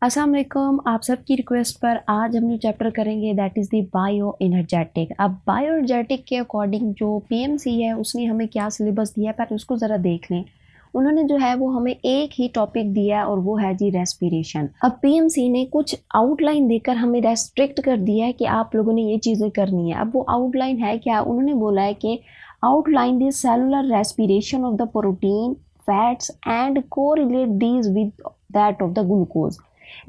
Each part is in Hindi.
अस्सलाम वालेकुम। आप सबकी रिक्वेस्ट पर आज हम जो चैप्टर करेंगे that is the bio energetic. अब बायो एनर्जेटिक के अकॉर्डिंग जो पीएमसी है उसने हमें क्या सिलेबस दिया है पहले उसको ज़रा देख लें। उन्होंने जो है वो हमें एक ही टॉपिक दिया है और वो है जी रेस्पिरेशन। अब पीएमसी ने कुछ आउटलाइन देकर हमें रेस्ट्रिक्ट कर दिया है कि आप लोगों ने ये चीज़ें करनी है। अब वो आउटलाइन है क्या? उन्होंने बोला है कि outline the cellular respiration of the protein fats and correlate these with that of the glucose.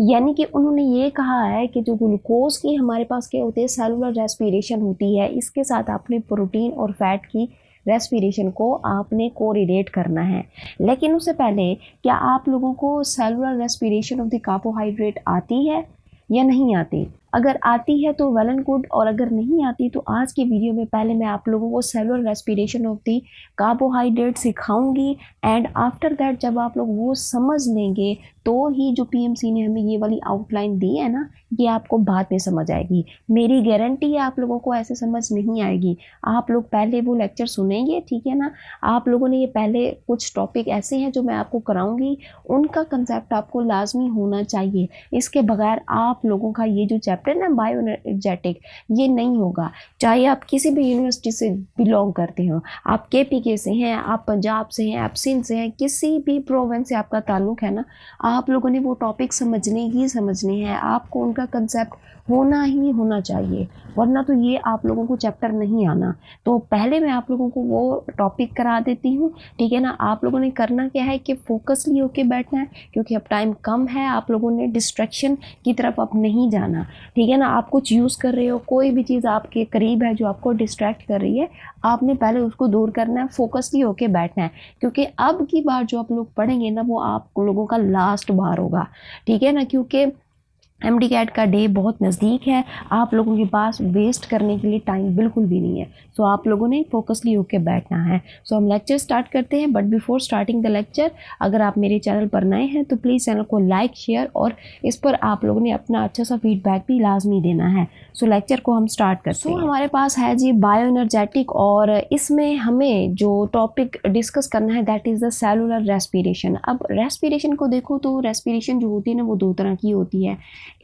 यानी कि उन्होंने ये कहा है कि जो ग्लूकोज की हमारे पास क्या होती है सेलुलर रेस्पिरेशन होती है, इसके साथ आपने प्रोटीन और फैट की रेस्पिरेशन को आपने कोरिलेट करना है। लेकिन उससे पहले क्या आप लोगों को cellular respiration of the carbohydrate आती है या नहीं आती? अगर आती है तो वेल एंड गुड, और अगर नहीं आती तो आज की वीडियो में पहले मैं आप लोगों को cellular respiration of the carbohydrate सिखाऊंगी एंड आफ्टर दैट जब आप लोग वो समझ लेंगे तो ही जो पीएमसी ने हमें ये वाली आउटलाइन दी है ना, ये आपको बाद में समझ आएगी। मेरी गारंटी है आप लोगों को ऐसे समझ नहीं आएगी। आप लोग पहले वो लेक्चर सुनेंगे, ठीक है ना। आप लोगों ने ये पहले कुछ टॉपिक ऐसे हैं जो मैं आपको कराऊंगी, उनका कंसेप्ट आपको लाजमी होना चाहिए। इसके बगैर आप लोगों का ये जो चैप्टर ना बायो एनर्जेटिक ये नहीं होगा। चाहे आप किसी भी यूनिवर्सिटी से बिलोंग करते हो, आप केपीके से हैं, आप पंजाब से हैं, आप सिंध से हैं, किसी भी प्रोविंस से आपका ताल्लुक है ना, आप लोगों ने वो टॉपिक समझने ही समझने हैं। आपको उनका कंसेप्ट होना ही होना चाहिए, वरना तो ये आप लोगों को चैप्टर नहीं आना। तो पहले मैं आप लोगों को वो टॉपिक करा देती हूँ, ठीक है ना। आप लोगों ने करना क्या है कि फोकसली होके बैठना है, क्योंकि अब टाइम कम है। आप लोगों ने डिस्ट्रैक्शन की तरफ अब नहीं जाना, ठीक है ना। आप कुछ यूज़ कर रहे हो, कोई भी चीज़ आपके करीब है जो आपको डिस्ट्रैक्ट कर रही है, आपने पहले उसको दूर करना है, फोकसली होके बैठना है। क्योंकि अब की बार जो आप लोग पढ़ेंगे ना वो आप लोगों का लास्ट बार होगा, ठीक है ना। क्योंकि एमडी कैट का डे बहुत नज़दीक है, आप लोगों के पास वेस्ट करने के लिए टाइम बिल्कुल भी नहीं है। सो आप लोगों ने फोकसली होकर बैठना है। सो हम लेक्चर स्टार्ट करते हैं, but before starting the lecture अगर आप मेरे चैनल पर नए हैं तो प्लीज़ चैनल को लाइक शेयर और इस पर आप लोगों ने अपना अच्छा सा फीडबैक भी लाजमी देना है। सो लेक्चर को हम स्टार्ट करते हैं। हमारे पास है जी बायो एनर्जेटिक, और इसमें हमें जो टॉपिक डिस्कस करना है that is the cellular respiration. अब रेस्पिरेशन को देखो तो रेस्पिरेशन जो होती है ना वो दो तरह की होती है।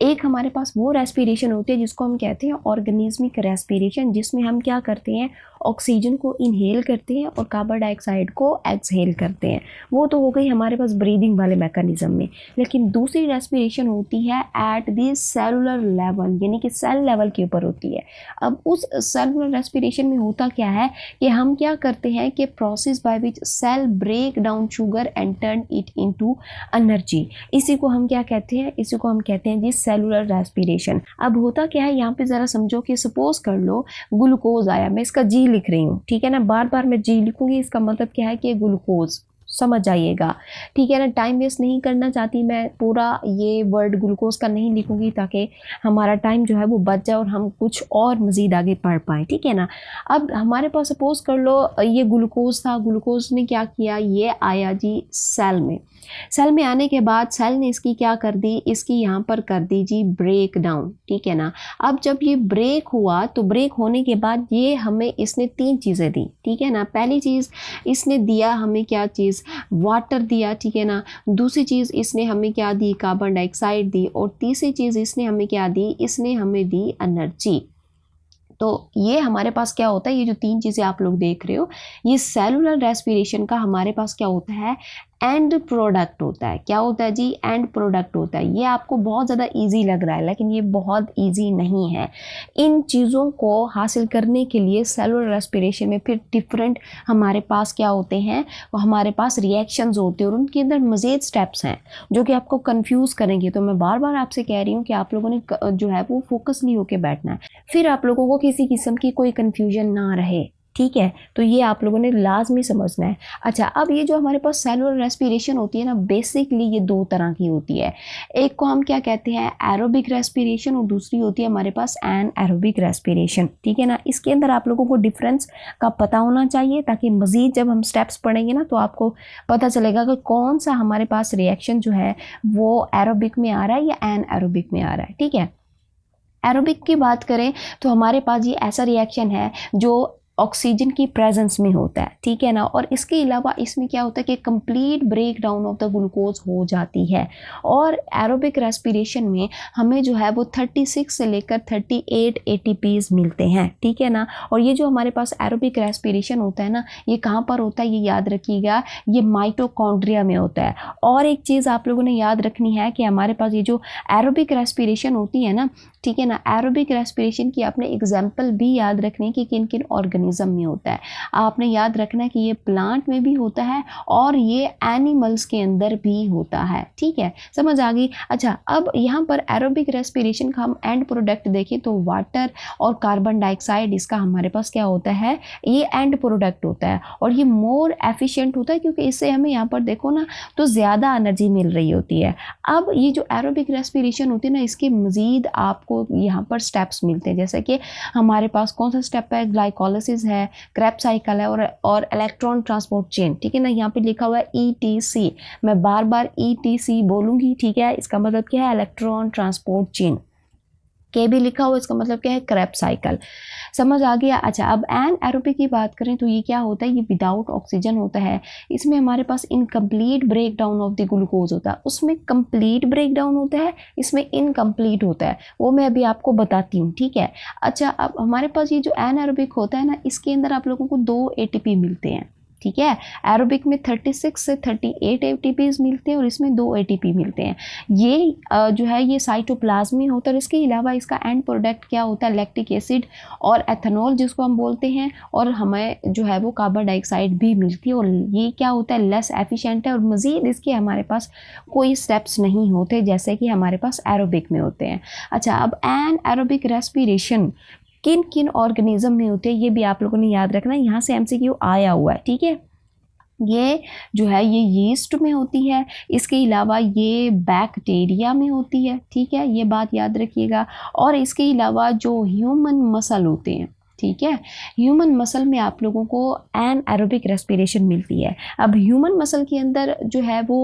एक हमारे पास वो रेस्पिरेशन होती है जिसको हम कहते हैं ऑर्गेनिज्मिक रेस्पिरेशन, जिसमें हम क्या करते हैं ऑक्सीजन को इनहेल करते हैं और कार्बन डाइऑक्साइड को एक्सहेल करते हैं। वो तो हो गई हमारे पास ब्रीदिंग वाले मैकेनिज्म में। लेकिन दूसरी रेस्पिरेशन होती है एट द सेलुलर लेवल, यानी कि सेल लेवल के ऊपर होती है। अब उस सेलुलर रेस्पिरेशन में होता क्या है कि हम क्या करते हैं कि process by which cell break down sugar and turn it into energy, इसी को हम क्या कहते हैं, इसी को हम कहते हैं जी सेलुलर रेस्पिरेशन। अब होता क्या है यहाँ पे ज़रा समझो कि सपोज कर लो ग्लूकोज आया, मैं इसका जी लिख रही हूँ, ठीक है ना। बार बार मैं जी लिखूंगी, इसका मतलब क्या है कि ग्लूकोज, समझ जाइएगा, ठीक है ना। टाइम वेस्ट नहीं करना चाहती मैं, पूरा ये वर्ड ग्लूकोज का नहीं लिखूंगी ताकि हमारा टाइम जो है वो बच जाए और हम कुछ और मज़ीद आगे पढ़ पाएँ, ठीक है ना। अब हमारे पास सपोज कर लो ये ग्लूकोज था, ग्लूकोज ने क्या किया, ये आया जी सेल में। सेल में आने के बाद सेल ने इसकी क्या कर दी, इसकी यहाँ पर कर दी जी ब्रेक डाउन, ठीक है ना। अब जब ये ब्रेक हुआ तो ब्रेक होने के बाद ये हमें इसने तीन चीज़ें दी, ठीक है ना। पहली चीज़ इसने दिया हमें क्या चीज़, वाटर दिया, ठीक है ना। दूसरी चीज़ इसने हमें क्या दी, कार्बन डाइऑक्साइड दी, और तीसरी चीज़ इसने हमें क्या दी, इसने हमें दी एनर्जी। तो ये हमारे पास क्या होता है, ये जो तीन चीज़ें आप लोग देख रहे हो ये सेलुलर रेस्पिरेशन का हमारे पास क्या होता है, एंड प्रोडक्ट होता है। क्या होता है जी, एंड प्रोडक्ट होता है। ये आपको बहुत ज़्यादा इजी लग रहा है लेकिन ये बहुत इजी नहीं है। इन चीज़ों को हासिल करने के लिए सेलुलर रेस्पिरेशन में फिर डिफरेंट हमारे पास क्या होते हैं, वो हमारे पास रिएक्शंस होते हैं और उनके अंदर मज़ीद स्टेप्स हैं जो कि आपको कंफ्यूज करेंगे। तो मैं बार बार आपसे कह रही हूँ कि आप लोगों ने जो है वो फोकस नहीं होकर बैठना है, फिर आप लोगों को किसी किस्म की कोई कन्फ्यूजन ना रहे, ठीक है। तो ये आप लोगों ने लाजमी समझना है। अच्छा, अब ये जो हमारे पास सेलुलर रेस्पिरेशन होती है ना, बेसिकली ये दो तरह की होती है। एक को हम क्या कहते हैं एरोबिक रेस्पिरेशन, और दूसरी होती है हमारे पास एन एरोबिक रेस्पिरेशन, ठीक है ना। इसके अंदर आप लोगों को डिफरेंस का पता होना चाहिए ताकि मज़ीद जब हम स्टेप्स पढ़ेंगे ना तो आपको पता चलेगा कि कौन सा हमारे पास रिएक्शन जो है वो एरोबिक में आ रहा है या एन एरोबिक में आ रहा है, ठीक है। एरोबिक की बात करें तो हमारे पास ये ऐसा रिएक्शन है जो ऑक्सीजन की प्रेजेंस में होता है, ठीक है ना। और इसके अलावा इसमें क्या होता है कि complete break down of the glucose हो जाती है। और एरोबिक रेस्पिरेशन में हमें जो है वो 36 से लेकर 38 एटीपीज मिलते हैं, ठीक है ना। और ये जो हमारे पास एरोबिक रेस्पिरेशन होता है ना, ये कहाँ पर होता है, ये याद रखिएगा, ये माइटोकॉन्ड्रिया में होता है। और एक चीज़ आप लोगों ने याद रखनी है कि हमारे पास ये जो एरोबिक रेस्पिरेशन होती है ना, ठीक है ना, एरोबिक रेस्पिरेशन की आपने एग्जाम्पल भी याद रखनी है कि किन किन ऑर्गेनिज्म में होता है। आपने याद रखना है कि ये प्लांट में भी होता है और ये एनिमल्स के अंदर भी होता है, ठीक है, समझ आ गई। अच्छा, अब यहाँ पर एरोबिक रेस्पिरेशन का हम एंड प्रोडक्ट देखें तो वाटर और कार्बन डाइऑक्साइड इसका हमारे पास क्या होता है, ये एंड प्रोडक्ट होता है। और ये मोर एफिशिएंट होता है क्योंकि इससे हमें यहाँ पर देखो ना तो ज़्यादा एनर्जी मिल रही होती है। अब ये जो एरोबिक रेस्पिरेशन होती है ना, इसके मज़ीद आपको यहाँ पर स्टेप्स मिलते हैं, जैसे कि हमारे पास कौन सा स्टेप है, ग्लाइकोलिसिस है, क्रेब्स साइकिल है और इलेक्ट्रॉन ट्रांसपोर्ट चेन, ठीक है ना। यहाँ पे लिखा हुआ है ETC, मैं बार बार ETC बोलूँगी, ठीक है। इसका मतलब क्या है, इलेक्ट्रॉन ट्रांसपोर्ट चेन। के भी लिखा हुआ, इसका मतलब क्या है, क्रेब्स साइकिल। समझ आ गया। अच्छा, अब एन एरोबिक की बात करें तो ये क्या होता है, ये विदाउट ऑक्सीजन होता है। इसमें हमारे पास incomplete break down of the glucose होता है, उसमें कंप्लीट ब्रेक डाउन होता है, इसमें इनकम्प्लीट होता है, वो मैं अभी आपको बताती हूँ, ठीक है। अच्छा, अब हमारे पास ये जो एन एरोबिक होता है ना, इसके अंदर आप लोगों को 2 ATP मिलते हैं, ठीक है। एरोबिक में 36 से 38 एटीपीज मिलते हैं और इसमें 2 ATP मिलते हैं। ये जो है ये साइटोप्लाज्म में होता है। और इसके अलावा इसका एंड प्रोडक्ट क्या होता है, लैक्टिक एसिड और एथेनॉल जिसको हम बोलते हैं, और हमें जो है वो कार्बन डाइऑक्साइड भी मिलती है। और ये क्या होता है, लेस एफिशिएंट है और मज़ीद इसके हमारे पास कोई स्टेप्स नहीं होते जैसे कि हमारे पास एरोबिक में होते हैं। अच्छा, अब एन एरोबिक रेस्पिरेशन किन किन ऑर्गेनिज्म में होते हैं ये भी आप लोगों ने याद रखना है, यहाँ से MCQ आया हुआ है, ठीक है। ये जो है ये यीस्ट में होती है, इसके अलावा ये बैक्टीरिया में होती है, ठीक है, ये बात याद रखिएगा। और इसके अलावा जो ह्यूमन मसल होते हैं, ठीक है, ह्यूमन मसल में आप लोगों को एन एरोबिक रेस्पिरेशन मिलती है। अब ह्यूमन मसल के अंदर जो है वो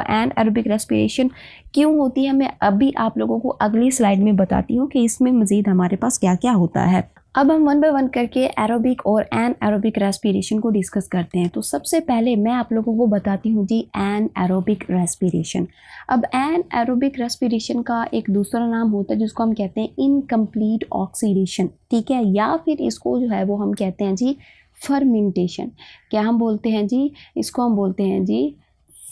एन एरोबिक रेस्पिरेशन क्यों होती है, मैं अभी आप लोगों को अगली स्लाइड में बताती हूँ कि इसमें मज़ीद हमारे पास क्या क्या होता है। अब हम 1 बाय 1 करके एरोबिक और एन एरोबिक रेस्पिरेशन को डिस्कस करते हैं। तो सबसे पहले मैं आप लोगों को बताती हूँ जी एन एरोबिक रेस्पिरेशन। अब एन एरोबिक रेस्पिरेशन का एक दूसरा नाम होता है जिसको हम कहते हैं इनकम्प्लीट ऑक्सीडेशन, ठीक है, या फिर इसको जो है वो हम कहते हैं जी फर्मेंटेशन। क्या हम बोलते हैं जी, इसको हम बोलते हैं जी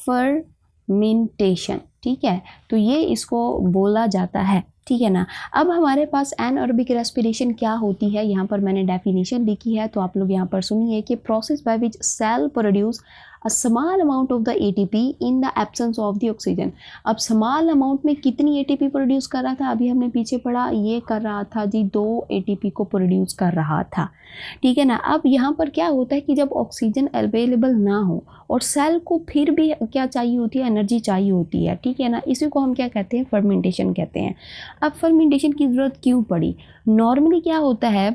फर्मेंटेशन, ठीक है। तो ये इसको बोला जाता है, ठीक है ना। अब हमारे पास एनएरोबिक रेस्पिरेशन क्या होती है, यहाँ पर मैंने डेफिनेशन लिखी है, तो आप लोग यहाँ पर सुनिए कि process by which cell produce a small amount of the ATP in the absence of the oxygen. अब स्मॉल अमाउंट में कितनी ATP प्रोड्यूस कर रहा था, अभी हमने पीछे पढ़ा, ये कर रहा था जी 2 ATP को प्रोड्यूस कर रहा था, ठीक है ना। अब यहाँ पर क्या होता है कि जब ऑक्सीजन अवेलेबल ना हो और सेल को फिर भी क्या चाहिए होती है, एनर्जी चाहिए होती है, ठीक है ना, इसी को हम क्या कहते हैं, फर्मेंटेशन कहते हैं। अब फर्मेंटेशन की ज़रूरत क्यों पड़ी, नॉर्मली क्या होता है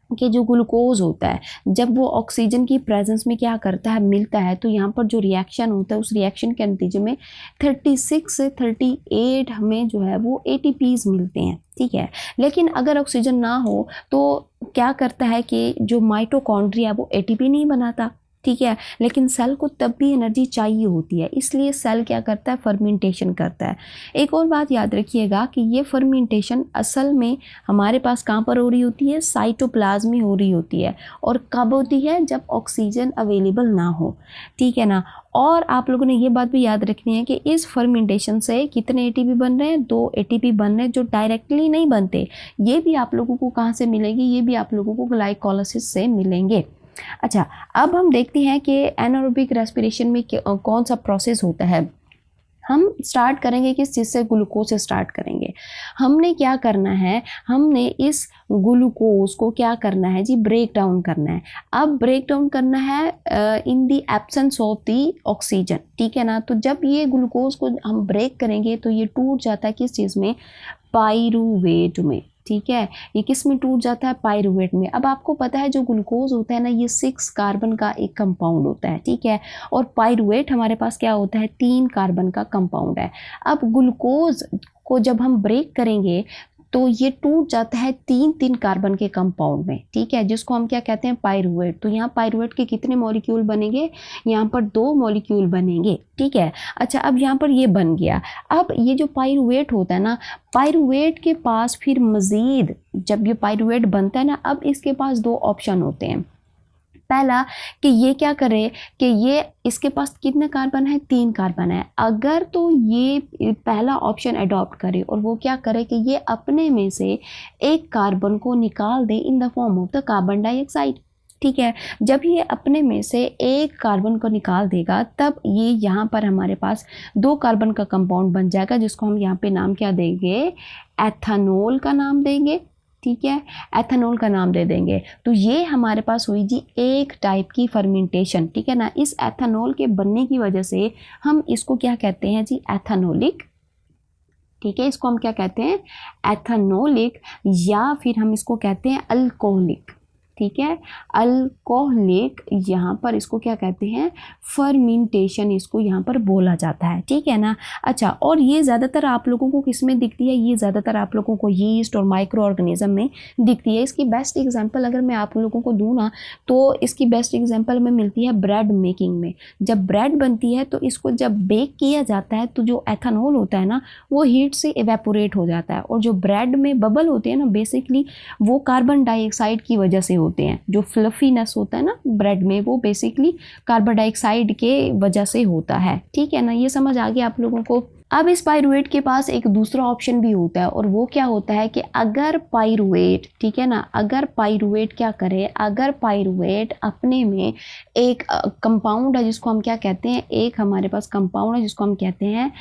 कि जो ग्लूकोज होता है जब वो ऑक्सीजन की प्रेजेंस में क्या करता है, मिलता है, तो यहाँ पर जो रिएक्शन होता है उस रिएक्शन के नतीजे में 36 से 38 हमें जो है वो ATPs मिलते हैं, ठीक है। लेकिन अगर ऑक्सीजन ना हो तो क्या करता है कि जो माइटोकॉन्ड्रिया वो ATP नहीं बनाता, ठीक है, लेकिन सेल को तब भी एनर्जी चाहिए होती है, इसलिए सेल क्या करता है, फर्मेंटेशन करता है। एक और बात याद रखिएगा कि ये फर्मेंटेशन असल में हमारे पास कहाँ पर हो रही होती है, साइटोप्लाज्म में हो रही होती है। और कब होती है, जब ऑक्सीजन अवेलेबल ना हो, ठीक है ना। और आप लोगों ने ये बात भी याद रखनी है कि इस फर्मेंटेशन से कितने ATP बन रहे हैं, 2 ATP बन रहे हैं जो डायरेक्टली नहीं बनते, ये भी आप लोगों को कहाँ से मिलेंगे, ये भी आप लोगों को ग्लाइकोलाइसिस से मिलेंगे। अच्छा, अब हम देखते हैं कि एनारोबिक रेस्पिरेशन में कौन सा प्रोसेस होता है। हम स्टार्ट करेंगे किस चीज़ से, ग्लूकोज से स्टार्ट करेंगे। हमने क्या करना है, हमने इस ग्लूकोज को क्या करना है जी, ब्रेक डाउन करना है। अब ब्रेक डाउन करना है इन the absence of the oxygen, ठीक है ना। तो जब ये ग्लूकोज को हम ब्रेक करेंगे तो ये टूट जाता है किस चीज़ में, पाइरूवेट में, ठीक है। ये किस में टूट जाता है, पाइरूवेट में। अब आपको पता है जो ग्लूकोज होता है ना, ये 6 कार्बन का एक कंपाउंड होता है, ठीक है। और पाइरूवेट हमारे पास क्या होता है, 3 कार्बन का कंपाउंड है। अब ग्लूकोज को जब हम ब्रेक करेंगे तो ये टूट जाता है 3-3 कार्बन के कंपाउंड में, ठीक है, जिसको हम क्या कहते हैं, पाइरुवेट। तो यहाँ पाइरुवेट के कितने मॉलिक्यूल बनेंगे, यहाँ पर 2 मॉलिक्यूल बनेंगे, ठीक है। अच्छा, अब यहाँ पर ये बन गया। अब ये जो पाइरुवेट होता है ना, पाइरुवेट के पास फिर मज़ीद जब ये पाइरुवेट बनता है ना, अब इसके पास 2 ऑप्शन होते हैं। पहला कि ये क्या करे कि ये इसके पास कितने कार्बन है, 3 कार्बन है। अगर तो ये पहला ऑप्शन अडॉप्ट करे और वो क्या करे कि ये अपने में से एक कार्बन को निकाल दे in the form of the carbon dioxide, ठीक है। जब ये अपने में से एक कार्बन को निकाल देगा तब ये यहाँ पर हमारे पास 2 कार्बन का कंपाउंड बन जाएगा, जिसको हम यहाँ पे नाम क्या देंगे, एथेनॉल का नाम देंगे, ठीक है, एथेनॉल का नाम दे देंगे। तो ये हमारे पास हुई जी एक टाइप की फर्मेंटेशन, ठीक है ना। इस एथेनॉल के बनने की वजह से हम इसको क्या कहते हैं जी, एथेनॉलिक, ठीक है, इसको हम क्या कहते हैं, एथेनॉलिक, या फिर हम इसको कहते हैं अल्कोहलिक, ठीक है, अल्कोहलिक, यहाँ पर इसको क्या कहते हैं, फर्मेंटेशन इसको यहाँ पर बोला जाता है, ठीक है ना। अच्छा, और ये ज़्यादातर आप लोगों को किस में दिखती है, ये ज़्यादातर आप लोगों को यीस्ट और माइक्रो ऑर्गेनिज्म में दिखती है। इसकी बेस्ट एग्जांपल अगर मैं आप लोगों को दूँ ना, तो इसकी बेस्ट एग्जांपल में मिलती है ब्रेड मेकिंग में। जब ब्रेड बनती है तो इसको जब बेक किया जाता है तो जो एथेनॉल होता है ना, वो हीट से इवेपोरेट हो जाता है, और जो ब्रेड में बबल होते हैं ना, बेसिकली वो कार्बन डाइऑक्साइड की वजह से होते हैं। जो फ्लफीनेस होता है ना ब्रेड में, वो बेसिकली कार्बन डाइऑक्साइड के वजह से होता है, ठीक है ना। ये समझ आ गया आप लोगों को। अब इस पाइरुवेट के पास एक दूसरा ऑप्शन भी होता है, और वो क्या होता है कि अगर पाइरुवेट, ठीक है ना, अगर पाइरुवेट क्या करे, अगर पाइरुवेट अपने में एक कंपाउंड है जिसको हम क्या कहते हैं, एक हमारे पास कंपाउंड है जिसको हम कहते हैं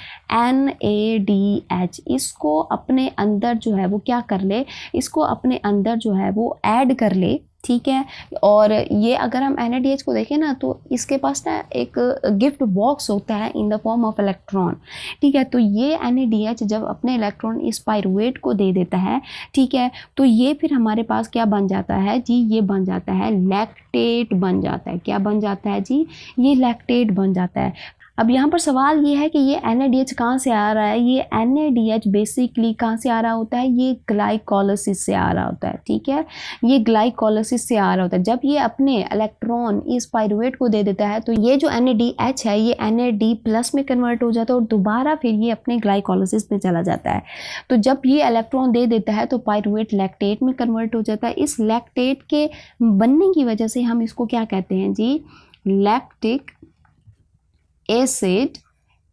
NADH, इसको अपने अंदर जो है वो क्या कर ले, इसको अपने अंदर जो है वो ऐड कर ले, ठीक है। और ये अगर हम NADH को देखें ना, तो इसके पास ना एक गिफ्ट बॉक्स होता है इन द फॉर्म ऑफ इलेक्ट्रॉन, ठीक है। तो ये NADH जब अपने इलेक्ट्रॉन इस पाइरुवेट को दे देता है, ठीक है, तो ये फिर हमारे पास क्या बन जाता है जी, ये बन जाता है लैक्टेट बन जाता है। क्या बन जाता है जी, ये लैक्टेट बन जाता है। अब यहाँ पर सवाल ये है कि ये NADH कहाँ से आ रहा है। ये NADH बेसिकली कहाँ से आ रहा होता है, ये ग्लाइकोलाइसिस से आ रहा होता है, ठीक है, ये ग्लाइकोलाइसिस से आ रहा होता है। जब ये अपने इलेक्ट्रॉन इस पाइरुवेट को दे देता है तो ये जो NADH है ये NAD+ में कन्वर्ट हो जाता है, और दोबारा फिर ये अपने ग्लाइकोलाइसिस में चला जाता है। तो जब ये इलेक्ट्रॉन दे देता है तो पाइरुवेट लैक्टेट में कन्वर्ट हो जाता है। इस लैक्टेट के बनने की वजह से हम इसको क्या कहते हैं जी, लैक्टिक एसिड,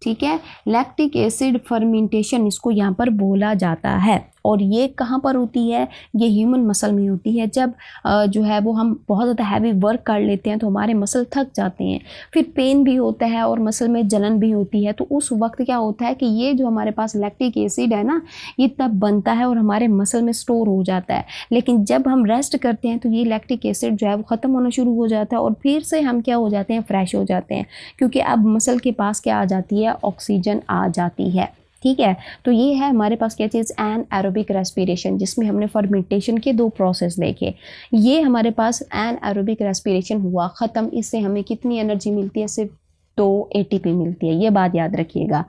ठीक है, लैक्टिक एसिड फर्मेंटेशन इसको यहाँ पर बोला जाता है। और ये कहाँ पर होती है, ये ह्यूमन मसल में होती है। जब जो है वो हम बहुत ज़्यादा हैवी वर्क कर लेते हैं तो हमारे मसल थक जाते हैं, फिर पेन भी होता है और मसल में जलन भी होती है। तो उस वक्त क्या होता है कि ये जो हमारे पास लैक्टिक एसिड है ना, ये तब बनता है और हमारे मसल में स्टोर हो जाता है। लेकिन जब हम रेस्ट करते हैं तो ये लैक्टिक एसिड जो है वो ख़त्म होना शुरू हो जाता है, और फिर से हम क्या हो जाते हैं, फ्रेश हो जाते हैं, क्योंकि अब मसल के पास क्या आ जाती है, ऑक्सीजन आ जाती है, ठीक है। तो ये है हमारे पास क्या चीज़, एनाएरोबिक रेस्पिरेशन, जिसमें हमने फर्मेंटेशन के 2 प्रोसेस देखे। ये हमारे पास एनाएरोबिक रेस्पिरेशन हुआ ख़त्म। इससे हमें कितनी एनर्जी मिलती है, सिर्फ 2 ATP मिलती है, ये बात याद रखिएगा।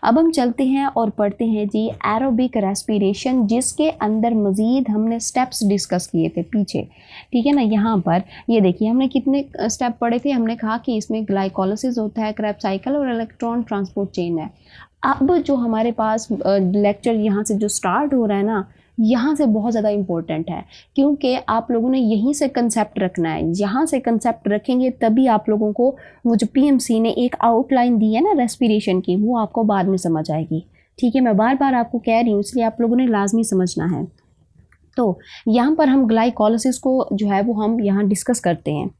अब हम चलते हैं और पढ़ते हैं जी एरोबिक रेस्पिरेशन, जिसके अंदर मज़ीद हमने स्टेप्स डिस्कस किए थे पीछे, ठीक है ना। यहाँ पर ये देखिए हमने कितने स्टेप पढ़े थे। हमने कहा कि इसमें ग्लाइकोलाइसिस होता है, क्रेब्स साइकिल और इलेक्ट्रॉन ट्रांसपोर्ट चेन है। अब जो हमारे पास लेक्चर यहाँ से जो स्टार्ट हो रहा है ना, यहाँ से बहुत ज़्यादा इम्पोर्टेंट है, क्योंकि आप लोगों ने यहीं से कंसेप्ट रखना है। यहाँ से कंसेप्ट रखेंगे तभी आप लोगों को वो जो PMC ने एक आउटलाइन दी है ना रेस्पिरेशन की, वो आपको बाद में समझ आएगी, ठीक है। मैं बार बार आपको कह रही हूँ, इसलिए आप लोगों ने लाजमी समझना है। तो यहाँ पर हम ग्लाइकोलाइसिस को जो है वो हम यहाँ डिस्कस करते हैं।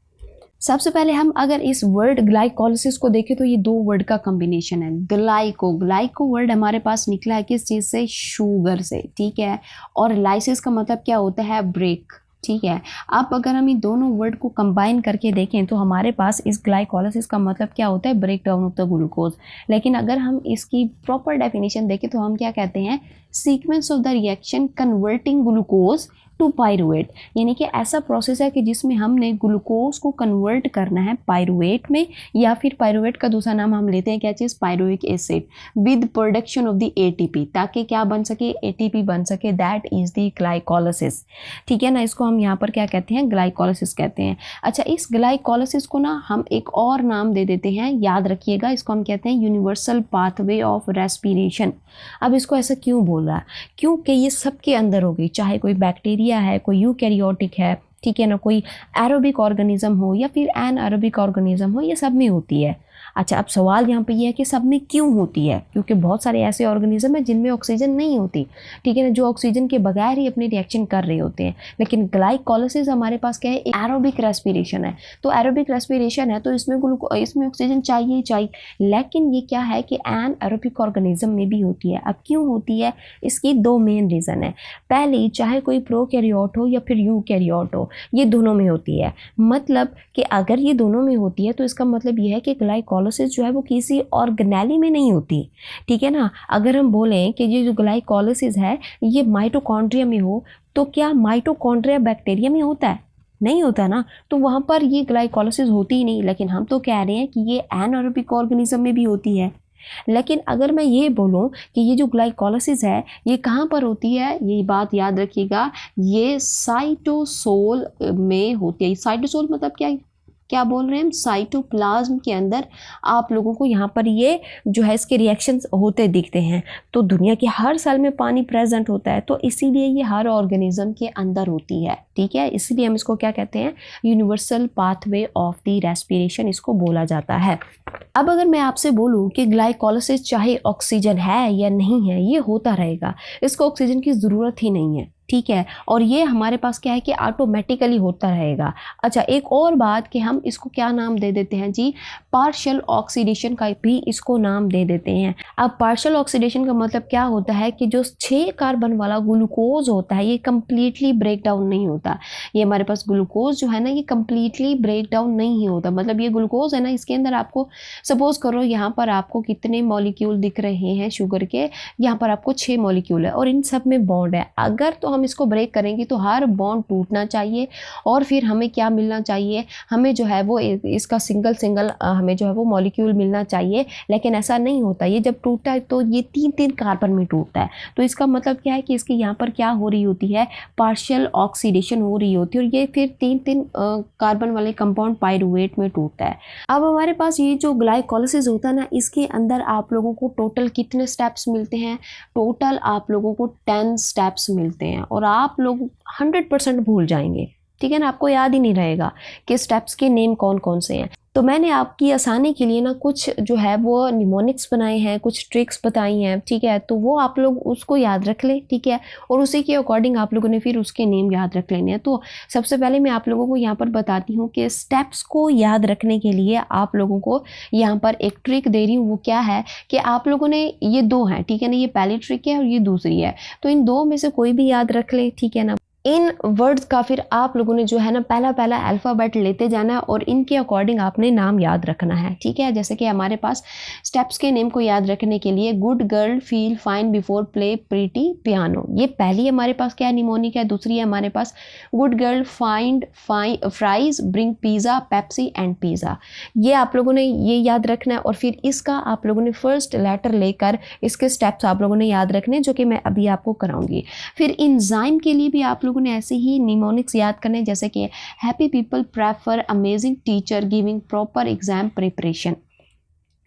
सबसे पहले हम अगर इस वर्ड ग्लाइकोलाइसिस को देखें तो ये 2 वर्ड का कॉम्बिनेशन है। ग्लाइको वर्ड हमारे पास निकला है किस चीज़ से, शुगर से, ठीक है। और लाइसिस का मतलब क्या होता है, ब्रेक, ठीक है। अब अगर हम इन दोनों वर्ड को कंबाइन करके देखें तो हमारे पास इस ग्लाइकोलाइसिस का मतलब क्या होता है, break down of the glucose. लेकिन अगर हम इसकी प्रॉपर डेफिनेशन देखें तो हम क्या कहते हैं, sequence of the reaction converting glucose to pyruvate, यानी कि ऐसा प्रोसेस है कि जिसमें हमने ग्लूकोज को कन्वर्ट करना है पायरुवेट में, या फिर पायरुवेट का दूसरा नाम हम लेते हैं क्या चीज़, pyruvic acid, with production of the ATP, ताकि क्या बन सके, एटीपी बन सके, दैट इज द ग्लाइकोलाइसिस। ठीक है ना, इसको हम यहाँ पर क्या कहते हैं, ग्लाइकोलाइसिस कहते हैं। अच्छा, इस ग्लाइकोलाइसिस को ना हम एक और नाम दे देते हैं, याद रखिएगा, इसको हम कहते हैं यूनिवर्सल पाथवे ऑफ रेस्पिरेशन। अब इसको ऐसा क्यों बोल रहा है, क्योंकि ये सबके अंदर होगी, चाहे कोई बैक्टीरिया है, कोई यूकैरियोटिक है, ठीक है ना, कोई एरोबिक ऑर्गेनिज्म हो या फिर एन एरोबिक ऑर्गेनिज्म हो, ये सब में होती है। अच्छा, अब सवाल यहाँ पे ये है कि सब में क्यों होती है, क्योंकि बहुत सारे ऐसे ऑर्गेनिज्म हैं जिनमें ऑक्सीजन नहीं होती, ठीक है ना, जो ऑक्सीजन के बगैर ही अपनी रिएक्शन कर रहे होते हैं। लेकिन ग्लाइकोलाइसिस हमारे पास क्या है, एरोबिक रेस्पिरेशन है, तो एरोबिक रेस्पिरेशन है तो इसमें ऑक्सीजन चाहिए ही चाहिए। लेकिन ये क्या है कि एन एरोबिक ऑर्गेनिज्म में भी होती है। अब क्यों होती है, इसकी दो मेन रीज़न है। पहले, चाहे कोई प्रोकैरियोट हो या फिर यूकैरियोट हो, ये दोनों में होती है। मतलब कि अगर ये दोनों में होती है तो इसका मतलब ये है कि ग्लाइकोलाइसिस जो है वो किसी ऑर्गेनेली में नहीं होती, ठीक है ना। अगर हम बोलें कि ये जो ग्लाइकोलाइसिस है ये माइटोकॉन्ड्रिया में हो, तो क्या माइटोकॉन्ड्रिया बैक्टीरिया में होता है, नहीं होता ना, तो वहाँ पर ये ग्लाइकोलाइसिस होती ही नहीं। लेकिन हम तो कह रहे हैं कि ये एनारोबिक ऑर्गेनिज्म में भी होती है। लेकिन अगर मैं ये बोलूं कि ये जो ग्लाइकोलाइसिस है ये कहाँ पर होती है, ये बात याद रखिएगा, ये साइटोसोल में होती है। साइटोसोल मतलब क्या बोल रहे हैं हम, साइटोप्लाज्म के अंदर आप लोगों को यहाँ पर ये जो है इसके रिएक्शंस होते दिखते हैं। तो दुनिया के हर सेल में पानी प्रेजेंट होता है, तो इसीलिए ये हर ऑर्गेनिज्म के अंदर होती है, ठीक है। इसीलिए हम इसको क्या कहते हैं, universal pathway of the respiration इसको बोला जाता है। अब अगर मैं आपसे बोलूँ कि ग्लाइकोलाइसिस चाहे ऑक्सीजन है या नहीं है, ये होता रहेगा, इसको ऑक्सीजन की ज़रूरत ही नहीं है, ठीक है। और ये हमारे पास क्या है कि ऑटोमेटिकली होता रहेगा। अच्छा, एक और बात कि हम इसको क्या नाम दे देते हैं जी, पार्शियल ऑक्सीडेशन का भी इसको नाम दे देते हैं। अब पार्शियल ऑक्सीडेशन का मतलब क्या होता है कि जो 6 कार्बन वाला ग्लूकोज होता है ये कम्प्लीटली ब्रेक डाउन नहीं होता। ये हमारे पास ग्लूकोज जो है ना ये कम्प्लीटली ब्रेक डाउन नहीं होता। मतलब ये ग्लूकोज है ना, इसके अंदर आपको सपोज करो यहाँ पर आपको कितने मॉलिक्यूल दिख रहे हैं शुगर के, यहाँ पर आपको 6 मॉलिक्यूल है और इन सब में बॉन्ड है। अगर तो हम इसको ब्रेक करेंगे तो हर बॉन्ड टूटना चाहिए और फिर हमें क्या मिलना चाहिए, हमें जो है वो इसका सिंगल हमें जो है वो मॉलिक्यूल मिलना चाहिए। लेकिन ऐसा नहीं होता, ये जब टूटता है तो ये 3 कार्बन में टूटता है। तो इसका मतलब क्या है कि इसके यहाँ पर क्या हो रही होती है, पार्शियल ऑक्सीडेशन हो रही होती है और ये फिर 3 कार्बन वाले कंपाउंड पायरुवेट में टूटता है। अब हमारे पास ये जो ग्लाइकोलाइसिस होता है ना, इसके अंदर आप लोगों को टोटल कितने स्टेप्स मिलते हैं, टोटल आप लोगों को 10 स्टेप्स मिलते हैं और आप लोग 100% भूल जाएंगे, ठीक है ना, आपको याद ही नहीं रहेगा कि स्टेप्स के नेम कौन कौन से हैं। तो मैंने आपकी आसानी के लिए ना कुछ जो है वो निमोनिक्स बनाए हैं, कुछ ट्रिक्स बताई हैं, ठीक है, तो वो आप लोग उसको याद रख लें, ठीक है, और उसी के अकॉर्डिंग आप लोगों ने फिर उसके नेम याद रख लेने हैं। तो सबसे पहले मैं आप लोगों को यहाँ पर बताती हूँ कि स्टेप्स को याद रखने के लिए आप लोगों को यहाँ पर एक ट्रिक दे रही हूँ। वो क्या है कि आप लोगों ने, ये 2 हैं, ठीक है ना, ये पहली ट्रिक है और ये दूसरी है, तो इन 2 में से कोई भी याद रख ले, ठीक है ना। इन वर्ड्स का फिर आप लोगों ने जो है ना पहला अल्फ़ाबेट लेते जाना है और इनके अकॉर्डिंग आपने नाम याद रखना है, ठीक है। जैसे कि हमारे पास स्टेप्स के नेम को याद रखने के लिए good girl feel fine before play pretty piano, ये पहली हमारे पास क्या है, निमोनिक है। दूसरी है हमारे पास good girl find fries bring pizza Pepsi and pizza, ये आप लोगों ने ये याद रखना है। और फिर इसका आप लोगों ने फर्स्ट लेटर लेकर इसके स्टेप्स आप लोगों ने याद रखने, जो कि मैं अभी आपको कराऊंगी। फिर इंजाइम के लिए भी आप लोगों ने ऐसे ही निमोनिक्स याद करने, जैसे कि happy people prefer amazing teacher giving proper exam preparation,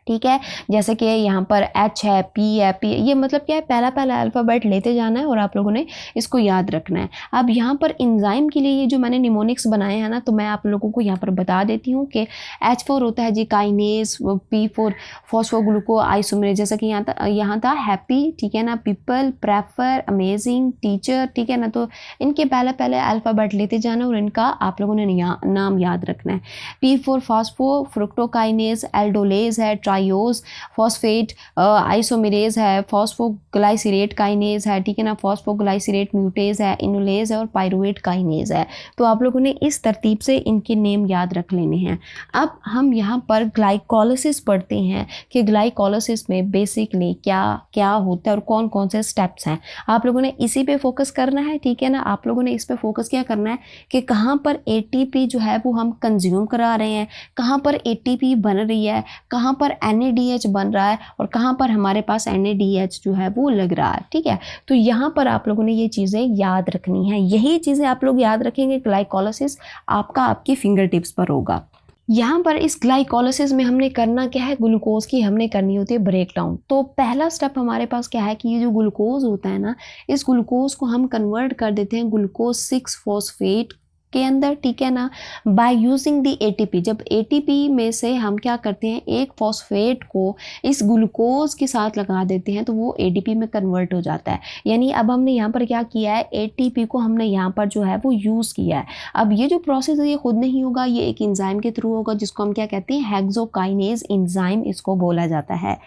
ठीक है। जैसे कि यहाँ पर H है, P है, P, ये मतलब क्या है, पहला अल्फ़ाबेट लेते जाना है और आप लोगों ने इसको याद रखना है। अब यहाँ पर इंजाइम के लिए ये जो मैंने निमोनिक्स बनाए हैं ना, तो मैं आप लोगों को यहाँ पर बता देती हूँ कि H4 होता है जी काइनेज, P4 फॉस्फोग्लूको आइसोमरेज, जैसे कि यहाँ था हैप्पी, ठीक है ना, पीपल प्रेफर अमेजिंग टीचर, ठीक है ना। तो इनके पहले अल्फ़ाबेट लेते जाना और इनका आप लोगों ने नाम याद रखना है। P4 फॉस्फो फ्रुक्टोकाइनेज, एल्डोलेज है, ट्रायोज फॉस्फेट आइसोमेरेज है, फॉस्फोग्लाइसिरेट काइनेज है, ठीक है ना, फॉस्फोग्लाइसिरेट म्यूटेज है, इनुलेज है और पायरुवेट काइनेज है। तो आप लोगों ने इस तरतीब से इनके नेम याद रख लेने हैं। अब हम यहाँ पर ग्लाइकोलिसिस पढ़ते हैं कि ग्लाइकोलिसिस में बेसिकली क्या क्या होता है और कौन कौन से स्टेप्स हैं। आप लोगों ने इसी पे फोकस करना है, ठीक है ना। आप लोगों ने इस पे फोकस क्या करना है कि कहाँ पर एटीपी जो है वो हम कंज्यूम करा रहे हैं, कहाँ पर एटीपी बन रही है, कहाँ पर एनएडीएच बन रहा है और कहाँ पर हमारे पास एनएडीएच जो है वो लग रहा है, ठीक है। तो यहाँ पर आप लोगों ने ये चीज़ें याद रखनी है। यही चीज़ें आप लोग याद रखेंगे, ग्लाइकोलिसिस आपका आपकी फिंगर टिप्स पर होगा। यहाँ पर इस ग्लाइकोलिसिस में हमने करना क्या है, ग्लूकोज की हमने करनी होती है ब्रेक डाउन। तो पहला स्टेप हमारे पास क्या है कि ये जो ग्लूकोज होता है ना, इस ग्लूकोज को हम कन्वर्ट कर देते हैं ग्लूकोज 6 फॉस्फेट के अंदर, ठीक है ना, बाय यूजिंग दी एटीपी। जब एटीपी में से हम क्या करते हैं, एक फॉस्फेट को इस ग्लूकोज के साथ लगा देते हैं तो वो एटीपी में कन्वर्ट हो जाता है। यानी अब हमने यहाँ पर क्या किया है, एटीपी को हमने यहाँ पर जो है वो यूज़ किया है। अब ये जो प्रोसेस है ये खुद नहीं होगा, ये एक एंजाइम के थ्रू होगा जिसको हम क्या कहते हैं, हेक्सोकाइनेज एंजाइम इसको बोला जाता है।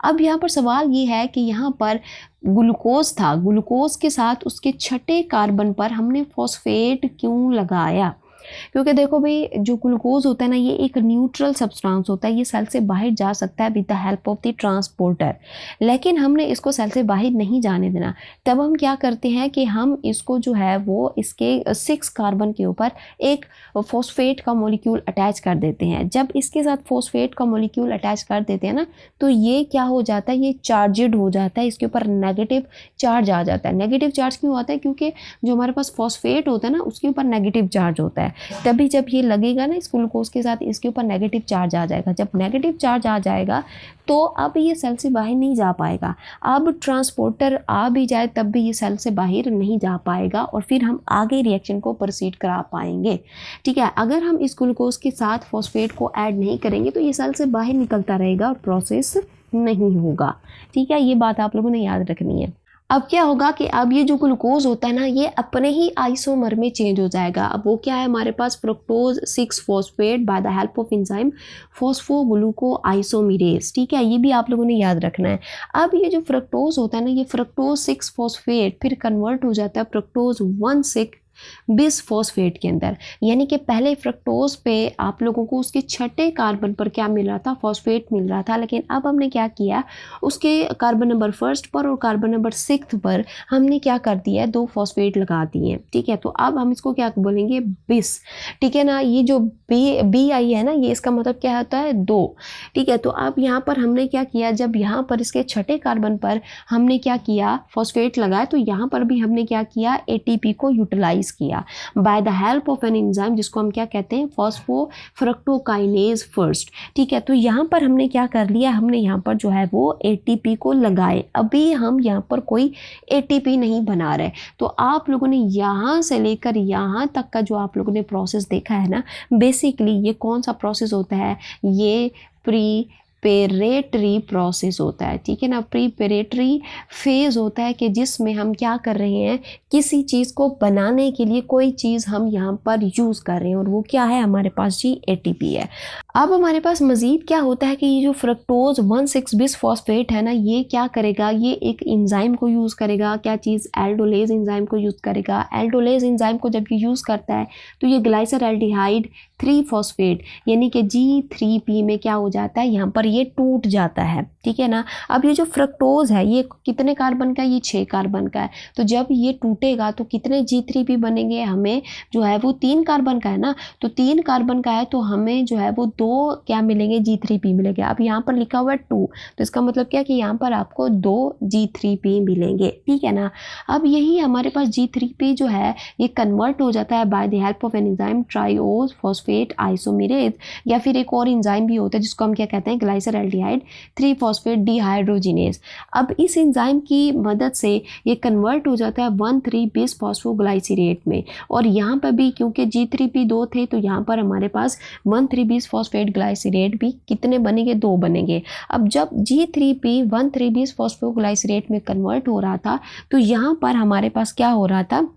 अब यहाँ पर सवाल ये है कि यहाँ पर ग्लूकोज था, ग्लूकोज के साथ उसके छठे कार्बन पर हमने फॉस्फेट क्यों लगाया? क्योंकि देखो भाई, जो ग्लूकोज होता है ना, ये एक न्यूट्रल सब्सटेंस होता है, ये सेल से बाहर जा सकता है with the help of the transporter, लेकिन हमने इसको सेल से बाहर नहीं जाने देना। तब हम क्या करते हैं कि हम इसको जो है वो इसके 6 कार्बन के ऊपर एक फॉस्फेट का मॉलिक्यूल अटैच कर देते हैं। जब इसके साथ फॉस्फेट का मॉलिक्यूल अटैच कर देते हैं ना, तो ये क्या हो जाता है, ये चार्जड हो जाता है, इसके ऊपर नेगेटिव चार्ज आ जाता है। नेगेटिव चार्ज क्यों आता है? क्योंकि जो हमारे पास फॉस्फेट होता है ना, उसके ऊपर नेगेटिव चार्ज होता है। तभी जब ये लगेगा ना इस ग्लूकोज के साथ, इसके ऊपर नेगेटिव चार्ज आ जाएगा। जब नेगेटिव चार्ज आ जाएगा तो अब ये सेल से बाहर नहीं जा पाएगा। अब ट्रांसपोर्टर आ भी जाए तब भी ये सेल से बाहर नहीं जा पाएगा और फिर हम आगे रिएक्शन को प्रोसीड करा पाएंगे, ठीक है। अगर हम इस ग्लूकोज के साथ फॉस्फेट को ऐड नहीं करेंगे तो ये सेल से बाहर निकलता रहेगा और प्रोसेस नहीं होगा, ठीक है। ये बात आप लोगों ने याद रखनी है। अब क्या होगा कि अब ये जो ग्लूकोज होता है ना, ये अपने ही आइसोमर में चेंज हो जाएगा। अब वो क्या है, हमारे पास fructose 6 phosphate by the help of enzyme phosphogluco isomerase, ठीक है। ये भी आप लोगों ने याद रखना है। अब ये जो फ्रुक्टोज होता है ना, ये फ्रुक्टोज 6 फॉस्फेट फिर कन्वर्ट हो जाता है फ्रुक्टोज 1,6 बिस फॉस्फेट के अंदर। यानी कि पहले फ्रक्टोज पे आप लोगों को उसके छठे कार्बन पर क्या मिल रहा था, फॉस्फेट मिल रहा था, लेकिन अब हमने क्या किया, उसके कार्बन नंबर 1 पर और कार्बन नंबर 6 पर हमने क्या कर दिया है, 2 फॉस्फेट लगा दिए, ठीक है। तो अब हम इसको क्या बोलेंगे, बिस, ठीक है ना। ये जो बी आई है ना, ये इसका मतलब क्या होता है, 2, ठीक है। तो अब यहाँ पर हमने क्या किया, जब यहाँ पर इसके छठे कार्बन पर हमने क्या किया, फॉस्फेट लगाया, तो यहाँ पर भी हमने क्या किया, एटीपी को यूटिलाइज किया bye the help of an enzyme जिसको हम क्या कहते हैं, फॉस्फोफ्रक्टोकाइनेज फर्स्ट, ठीक है। तो यहाँ पर हमने क्या कर लिया, हमने यहाँ पर जो है वो एटीपी को लगाए। अभी हम यहाँ पर कोई एटीपी नहीं बना रहे। तो आप लोगों ने यहाँ से लेकर यहाँ तक का जो आप लोगों ने प्रोसेस देखा है ना, बेसिकली ये कौन सा प्रोसेस होता है, ये प्रीपेरेटरी प्रोसेस होता है, ठीक है ना। प्रीपेरेटरी फेज होता है कि जिसमें हम क्या कर रहे हैं, किसी चीज़ को बनाने के लिए कोई चीज़ हम यहाँ पर यूज़ कर रहे हैं, और वो क्या है, हमारे पास जी एटीपी है। अब हमारे पास मज़ीद क्या होता है कि ये जो फ्रक्टोज 1,6 बिस फॉस्फेट है ना, ये क्या करेगा, ये एक एंजाइम को यूज़ करेगा, क्या चीज़, एल्डोलेज एंजाइम को यूज़ करेगा। एल्डोलेज एंजाइम को जब ये यूज़ करता है तो ये ग्लाइसरएल्डिहाइड 3 फॉस्फेट यानी कि G3P में क्या हो जाता है, यहाँ पर ये टूट जाता है, ठीक है ना। अब ये जो फ्रक्टोज है ये कितने कार्बन का है, ये 6 कार्बन का है। तो जब ये टूटेगा तो कितने G3P बनेंगे, हमें जो है वो 3 कार्बन का है ना, तो 3 कार्बन का है तो हमें जो है वो 2 क्या मिलेंगे, G3P मिलेंगे। अब यहाँ पर लिखा हुआ है 2, तो इसका मतलब क्या कि यहाँ पर आपको 2 G3P मिलेंगे, ठीक है ना। अब यही हमारे पास G3P जो है ये कन्वर्ट हो जाता है by the help of an enzyme triose phosphate isomerase, या फिर एक और एंजाइम भी होता है जिसको हम क्या कहते हैं, ग्लाइसरएल्डिहाइड 3 फॉस्फेट डिहाइड्रोजिनेज। अब इस एंजाइम की मदद से ये कन्वर्ट हो जाता है 1,3 बिस फॉस्फोग्लाइसिरेट में, और यहाँ पर भी क्योंकि G3P 2 थे तो यहाँ पर हमारे पास 1,3 बिस फॉस्फेट ग्लाइसिरेट भी कितने बनेंगे, 2 बनेंगे। अब जब G3P 1,3 बिस फॉस्फोग्लाइसिरेट में कन्वर्ट हो रहा था तो यहाँ पर हमारे पास क्या हो रहा था,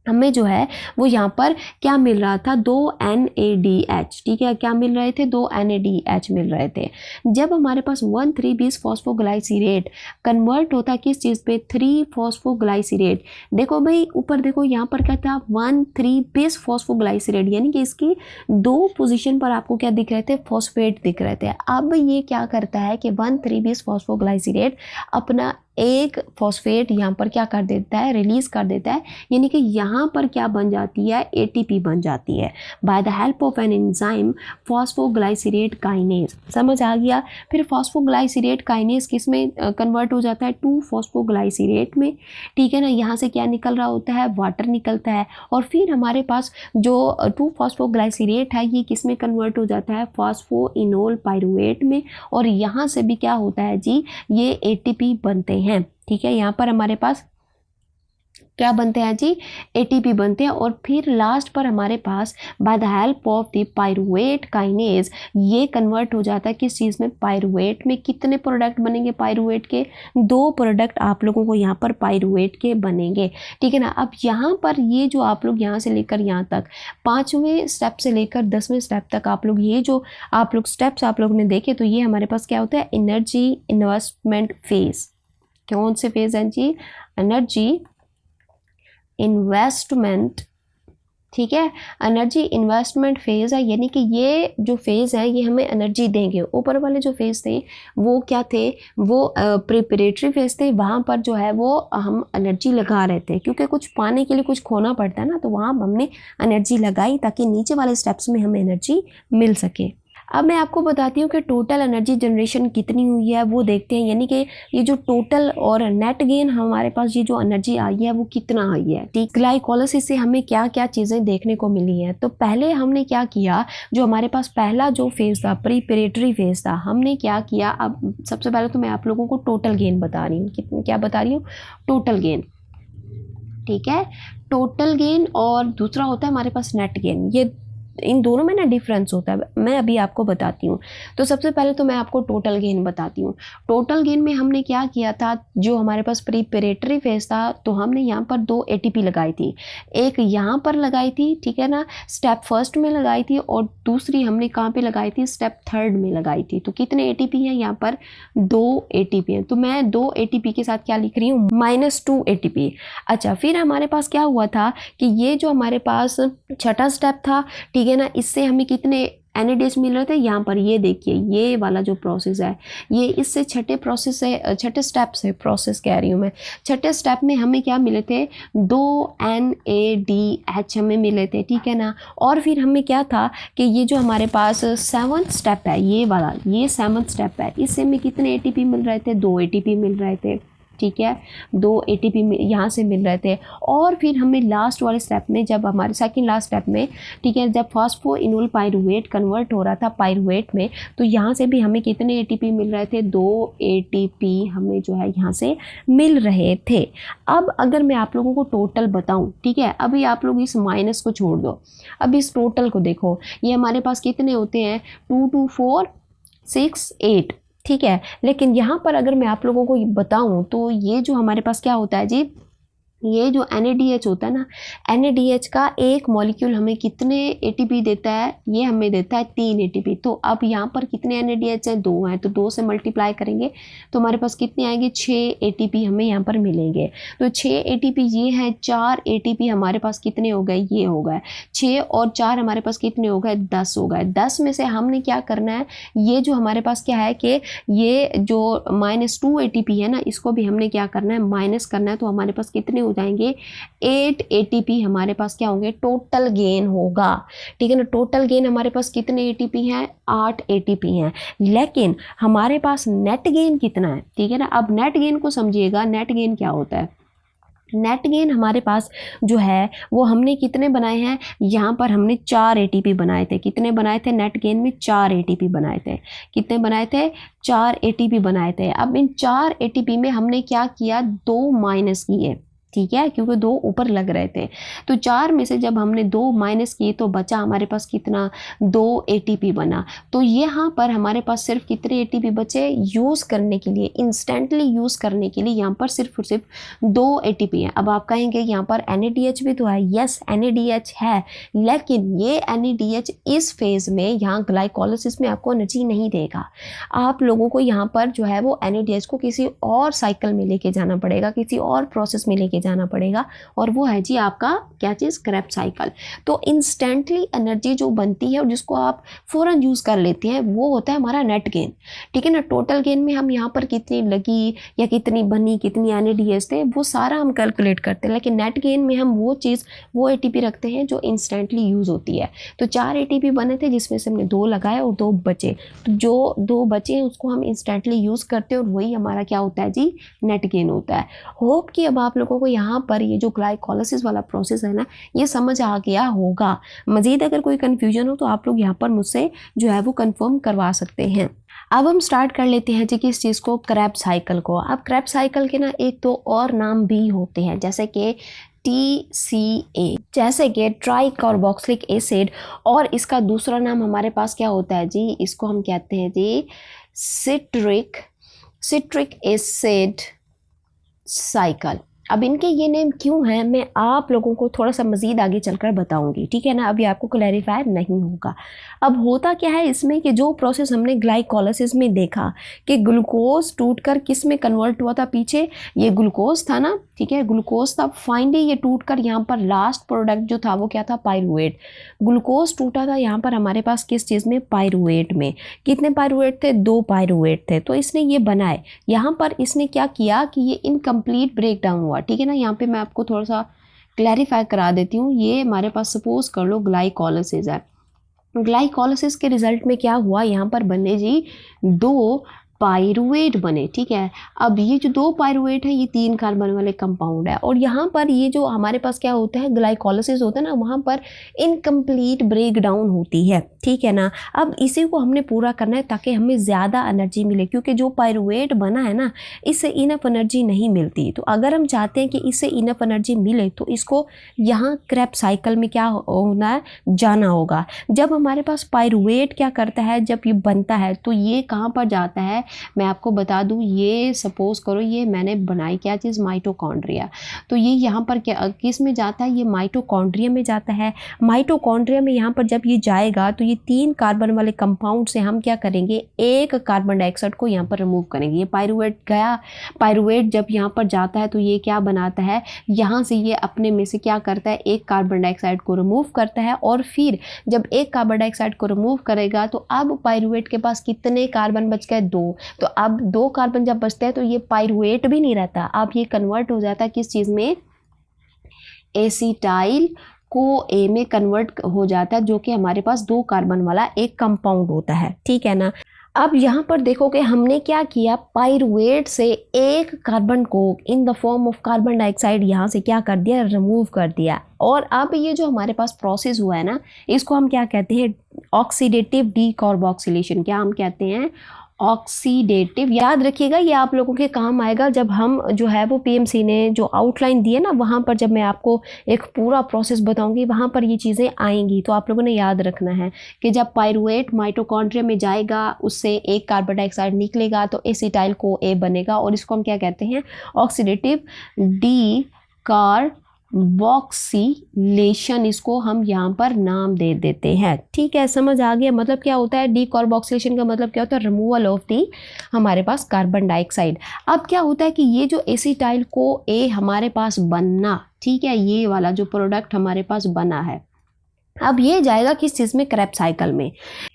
हमें जो है वो यहाँ पर क्या मिल रहा था, 2 NADH, ठीक है, क्या मिल रहे थे, 2 NADH मिल रहे थे। जब हमारे पास 1,3-bis फॉस्फोग्लाइसीरेट कन्वर्ट होता है किस चीज़ पे, 3-फॉस्फोग्लाइसीरेट। देखो भाई ऊपर देखो, यहाँ पर क्या था, 1,3-bis फॉस्फोग्लाइसीरेट, यानी कि इसकी 2 पोजीशन पर आपको क्या दिख रहे थे, फॉस्फेट दिख रहे थे। अब ये क्या करता है कि 1,3-bis फॉस्फोग्लाइसीरेट अपना एक फॉस्फेट यहाँ पर क्या कर देता है, रिलीज कर देता है, यानी कि यहाँ पर क्या बन जाती है, ATP बन जाती है by the help of an enzyme phosphoglycerate kinase. समझ आ गया। फिर फॉस्फोग्लाइसीरेट काइनेज किस में कन्वर्ट हो जाता है, 2-फॉस्फोग्लाइसीरेट में, ठीक है ना। यहाँ से क्या निकल रहा होता है, वाटर निकलता है, और फिर हमारे पास जो 2-फॉस्फोग्लाइसीरेट है ये किस में कन्वर्ट हो जाता है, फॉस्फोइनोल पायरुवेट में, और यहाँ से भी क्या होता है जी, ये ATP बनते हैं, ठीक है। यहाँ पर हमारे पास क्या बनते हैं जी, ATP बनते हैं, और फिर लास्ट पर हमारे पास by the help of the pyruvate kinase ये कन्वर्ट हो जाता है किस चीज़ में, पायरुवेट में। कितने प्रोडक्ट बनेंगे पायरुवेट के, 2 प्रोडक्ट आप लोगों को यहाँ पर पायरुवेट के बनेंगे, ठीक है ना। अब यहाँ पर ये जो आप लोग यहाँ से लेकर यहाँ तक 5वें स्टेप से लेकर 10वें स्टेप तक आप लोग ये जो आप लोग स्टेप्स आप लोगों ने देखे, तो ये हमारे पास क्या होता है, एनर्जी इन्वेस्टमेंट फेज। कौन से फेज हैं जी, एनर्जी इन्वेस्टमेंट, ठीक है, एनर्जी इन्वेस्टमेंट फेज है, यानी कि ये जो फेज है ये हमें एनर्जी देंगे। ऊपर वाले जो फेज थे वो क्या थे, वो प्रिपरेटरी फेज थे, वहाँ पर जो है वो हम एनर्जी लगा रहे थे, क्योंकि कुछ पाने के लिए कुछ खोना पड़ता है ना, तो वहाँ हमने एनर्जी लगाई ताकि नीचे वाले स्टेप्स में हमें एनर्जी मिल सके। अब मैं आपको बताती हूँ कि टोटल एनर्जी जनरेशन कितनी हुई है, वो देखते हैं, यानी कि ये जो टोटल और नेट गेन हमारे पास ये जो एनर्जी आई है वो कितना आई है, ठीक। ग्लाइकोलाइसिस से हमें क्या क्या चीज़ें देखने को मिली हैं। तो पहले हमने क्या किया, जो हमारे पास पहला जो फेज़ था, प्रीपरेटरी फेज़ था, हमने क्या किया, अब सबसे पहले तो मैं आप लोगों को टोटल गेन बता रही हूँ, कितनी क्या बता रही हूँ, टोटल गेन, ठीक है, टोटल गेन, और दूसरा होता है हमारे पास नेट गेन। ये इन दोनों में ना डिफरेंस होता है, मैं अभी आपको बताती हूँ। तो सबसे पहले तो मैं आपको टोटल गेन बताती हूँ। टोटल गेन में हमने क्या किया था, जो हमारे पास प्रीपरेटरी फेज था, तो हमने यहाँ पर 2 ATP लगाई थी, एक यहाँ पर लगाई थी, ठीक है ना, स्टेप फर्स्ट में लगाई थी, और दूसरी हमने कहाँ पे लगाई थी, स्टेप थर्ड में लगाई थी। तो कितने ATP हैं यहाँ पर, 2 ATP हैं। तो मैं 2 ATP के साथ क्या लिख रही हूँ, -2 ATP। अच्छा, फिर हमारे पास क्या हुआ था कि ये जो हमारे पास छठा स्टेप था, ठीक है ना, इससे हमें कितने NADH मिल रहे थे, यहाँ पर ये देखिए, ये वाला जो प्रोसेस है, ये इससे छठे प्रोसेस से, छठे स्टेप से, प्रोसेस कह रही हूँ मैं, छठे स्टेप में हमें क्या मिले थे, 2 NADH हमें मिले थे, ठीक है ना। और फिर हमें क्या था कि ये जो हमारे पास 7th स्टेप है, ये वाला, ये 7th स्टेप है, इससे हमें कितने ATP मिल रहे थे, 2 ATP मिल रहे थे, ठीक है, 2 ATP यहाँ से मिल रहे थे। और फिर हमें लास्ट वाले स्टेप में, जब हमारे सेकंड लास्ट स्टेप में, ठीक है, जब फॉस्फोइनोल पायरुवेट कन्वर्ट हो रहा था पायरुवेट में, तो यहाँ से भी हमें कितने ATP मिल रहे थे, 2 ATP हमें जो है यहाँ से मिल रहे थे। अब अगर मैं आप लोगों को टोटल बताऊँ, ठीक है, अभी आप लोग इस माइनस को छोड़ दो, अब इस टोटल को देखो, ये हमारे पास कितने होते हैं, 2 2 4 6 8, ठीक है। लेकिन यहाँ पर अगर मैं आप लोगों को बताऊँ, तो ये जो हमारे पास क्या होता है जी, ये जो NADH होता है ना, NADH का एक मॉलिक्यूल हमें कितने ATP देता है, ये हमें देता है 3 ATP। तो अब यहाँ पर कितने NADH हैं, 2 हैं, तो 2 से मल्टीप्लाई करेंगे तो हमारे पास कितने आएंगे, 6 ATP हमें यहाँ पर मिलेंगे। तो 6 ATP ये है, 4 ATP हमारे पास कितने हो गए, ये हो गए 6 और 4 हमारे पास कितने हो गए, 10 हो गए। 10 में से हमने क्या करना है, ये जो हमारे पास क्या है कि ये जो -2 ATP है ना, इसको भी हमने क्या करना है, माइनस करना है। तो हमारे पास कितने हो जाएंगे, 8 ATP हमारे पास क्या होंगे, टोटल गेन होगा, ठीक है ना। टोटल गेन हमारे पास कितने ATP हैं, 8 ATP हैं। लेकिन हमारे पास नेट गेन कितना है, ठीक है ना। अब नेट गेन को समझिएगा, नेट गेन क्या होता है, नेट गेन हमारे पास जो है वो हमने कितने बनाए हैं, यहाँ पर हमने 4 ATP बनाए थे। कितने बनाए थे, नेट गेन में 4 ATP बनाए थे। कितने बनाए थे, 4 ATP बनाए थे। अब इन 4 ATP में हमने क्या किया, 2 माइनस किए, ठीक है, क्योंकि 2 ऊपर लग रहे थे। तो 4 में से जब हमने 2 माइनस किए तो बचा हमारे पास कितना, 2 ATP बना। तो यहाँ पर हमारे पास सिर्फ कितने ATP बचे यूज़ करने के लिए, इंस्टेंटली यूज़ करने के लिए यहाँ पर सिर्फ और सिर्फ 2 ATP हैं। अब आप कहेंगे यहाँ पर NADH भी तो है, यस NADH है, लेकिन ये NADH इस फेज़ में यहाँ ग्लाइकोलाइसिस में आपको एनर्जी नहीं देगा। आप लोगों को यहाँ पर जो है वो NADH को किसी और साइकिल में लेके जाना पड़ेगा, किसी और प्रोसेस में लेके जाना पड़ेगा, और वो है जी आपका क्या चीज़, क्रेब्स साइकिल। तो इंस्टेंटली एनर्जी जो बनती है और जिसको आप फ़ौरन यूज़ कर लेते हैं वो होता है हमारा नेट गेन, ठीक है ना। टोटल गेन में हम यहाँ पर कितनी लगी या कितनी बनी, कितनी NADH थे, वो सारा हम कैलकुलेट करते हैं, लेकिन नेट गेन में हम वो चीज़, वो ATP रखते हैं जो इंस्टेंटली यूज़ होती है। तो 4 ATP बने थे जिसमें से हमने 2 लगाए और 2 बचे, तो जो 2 बचे हैं उसको हम इंस्टेंटली यूज़ करते हैं और वही हमारा क्या होता है जी, नेट गेन होता है। होप कि अब आप लोगों को यहाँ पर ये जो ग्लाइकोलाइसिस वाला प्रोसेस है ना, ये समझ आ गया होगा। मज़ीद अगर कोई कन्फ्यूजन हो तो आप लोग यहाँ पर मुझसे जो है वो कंफर्म करवा सकते हैं। अब हम स्टार्ट कर लेते हैं जी किस चीज़ को, क्रेब्स साइकिल को। अब क्रेब्स साइकिल के ना एक तो और नाम भी होते हैं, जैसे कि TCA, जैसे कि ट्राई कार्बोक्सिलिक एसिड, और इसका दूसरा नाम हमारे पास क्या होता है जी, इसको हम कहते हैं जी सिट्रिक एसिड साइकिल। अब इनके ये नेम क्यों हैं मैं आप लोगों को थोड़ा सा मज़ीद आगे चलकर बताऊंगी, ठीक है ना, अभी आपको क्लैरिफाई नहीं होगा। अब होता क्या है इसमें कि जो प्रोसेस हमने ग्लाइकोलाइसिस में देखा कि ग्लूकोज टूटकर किस में कन्वर्ट हुआ था, पीछे ये ग्लूकोज था ना, ठीक है, ग्लूकोज था, फाइनली ये टूटकर यहाँ पर लास्ट प्रोडक्ट जो था वो क्या था, पायरुवेट। ग्लूकोज टूटा था यहाँ पर हमारे पास किस चीज़ में, पायरुवेट में। कितने पायरुवेट थे, 2 पायरुवेट थे। तो इसने ये बनाए, यहाँ पर इसने क्या किया कि ये इनकम्प्लीट ब्रेक डाउन हुआ, ठीक है ना। यहाँ पे मैं आपको थोड़ा सा क्लैरिफाई करा देती हूँ। ये हमारे पास सपोज कर लो ग्लाइकोलाइसिस है, ग्लाइकोलाइसिस के रिजल्ट में क्या हुआ, यहाँ पर बने जी 2 पायरुवेट बने, ठीक है। अब ये जो 2 पायरुवेट है ये 3 कार्बन वाले कंपाउंड है, और यहाँ पर ये जो हमारे पास क्या होता है, ग्लाइकोलाइसिस होता है ना, वहाँ पर इनकम्प्लीट ब्रेक डाउन होती है, ठीक है ना। अब इसी को हमने पूरा करना है ताकि हमें ज़्यादा एनर्जी मिले, क्योंकि जो पायरुवेट बना है ना, इससे इनफ एनर्जी नहीं मिलती। तो अगर हम चाहते हैं कि इससे इनफ एनर्जी मिले तो इसको यहाँ क्रेब्स साइकिल में क्या होना है, जाना होगा। जब हमारे पास पायरुवेट क्या करता है, जब ये बनता है तो ये कहाँ पर जाता है, मैं आपको बता दूं, ये सपोज करो ये मैंने बनाई क्या चीज़, माइटोकॉन्ड्रिया। तो ये यहाँ पर क्या किस में जाता है, ये माइटोकॉन्ड्रिया में जाता है। माइटोकॉन्ड्रिया में यहाँ पर जब ये जाएगा तो ये 3 कार्बन वाले कंपाउंड से हम क्या करेंगे, 1 कार्बन डाइऑक्साइड को यहाँ पर रिमूव करेंगे। ये पायरुवेट गया, पायरुवेट जब यहाँ पर जाता है तो ये क्या बनाता है, यहाँ से ये अपने में से क्या करता है, 1 कार्बन डाइऑक्साइड को रिमूव करता है, और फिर जब 1 कार्बन डाइऑक्साइड को रिमूव करेगा तो अब पायरुवेट के पास कितने कार्बन बच गए, 2। तो अब 2 कार्बन जब बचते हैं तो ये पायरुवेट भी नहीं रहता, अब ये कन्वर्ट हो जाता है किस चीज़ में, एसिटाइल को ए में कन्वर्ट हो जाता है, जो कि हमारे पास 2 कार्बन वाला एक कंपाउंड होता है, ठीक है ना। अब यहाँ पर देखोगे हमने क्या किया, पायरुवेट से 1 कार्बन को इन the form of carbon dioxide यहाँ से क्या कर दिया, रिमूव कर दिया। और अब ये जो हमारे पास प्रोसेस हुआ है ना, इसको हम क्या कहते हैं, ऑक्सीडेटिव डीकार्बोक्सिलेशन। क्या हम कहते हैं, ऑक्सीडेटिव। याद रखिएगा ये आप लोगों के काम आएगा जब हम जो है वो PMC ने जो आउटलाइन दी है ना, वहाँ पर जब मैं आपको एक पूरा प्रोसेस बताऊंगी वहाँ पर ये चीज़ें आएंगी। तो आप लोगों ने याद रखना है कि जब पायरुवेट माइटोकॉन्ड्रिया में जाएगा उससे 1 कार्बन डाइऑक्साइड निकलेगा तो एसिटाइल को ए बनेगा, और इसको हम क्या कहते हैं, ऑक्सीडेटिव डीकार्बोक्सिलेशन, इसको हम यहाँ पर नाम दे देते हैं, ठीक है। समझ आ गया, मतलब क्या होता है, डीकार्बोक्सिलेशन का मतलब क्या होता है, रिमूवल ऑफ दी हमारे पास कार्बन डाइऑक्साइड। अब क्या होता है कि ये जो एसिटाइल को ए हमारे पास बनना, ठीक है, ये वाला जो प्रोडक्ट हमारे पास बना है, अब ये जाएगा किस चीज़ में, क्रेब्स साइकिल में।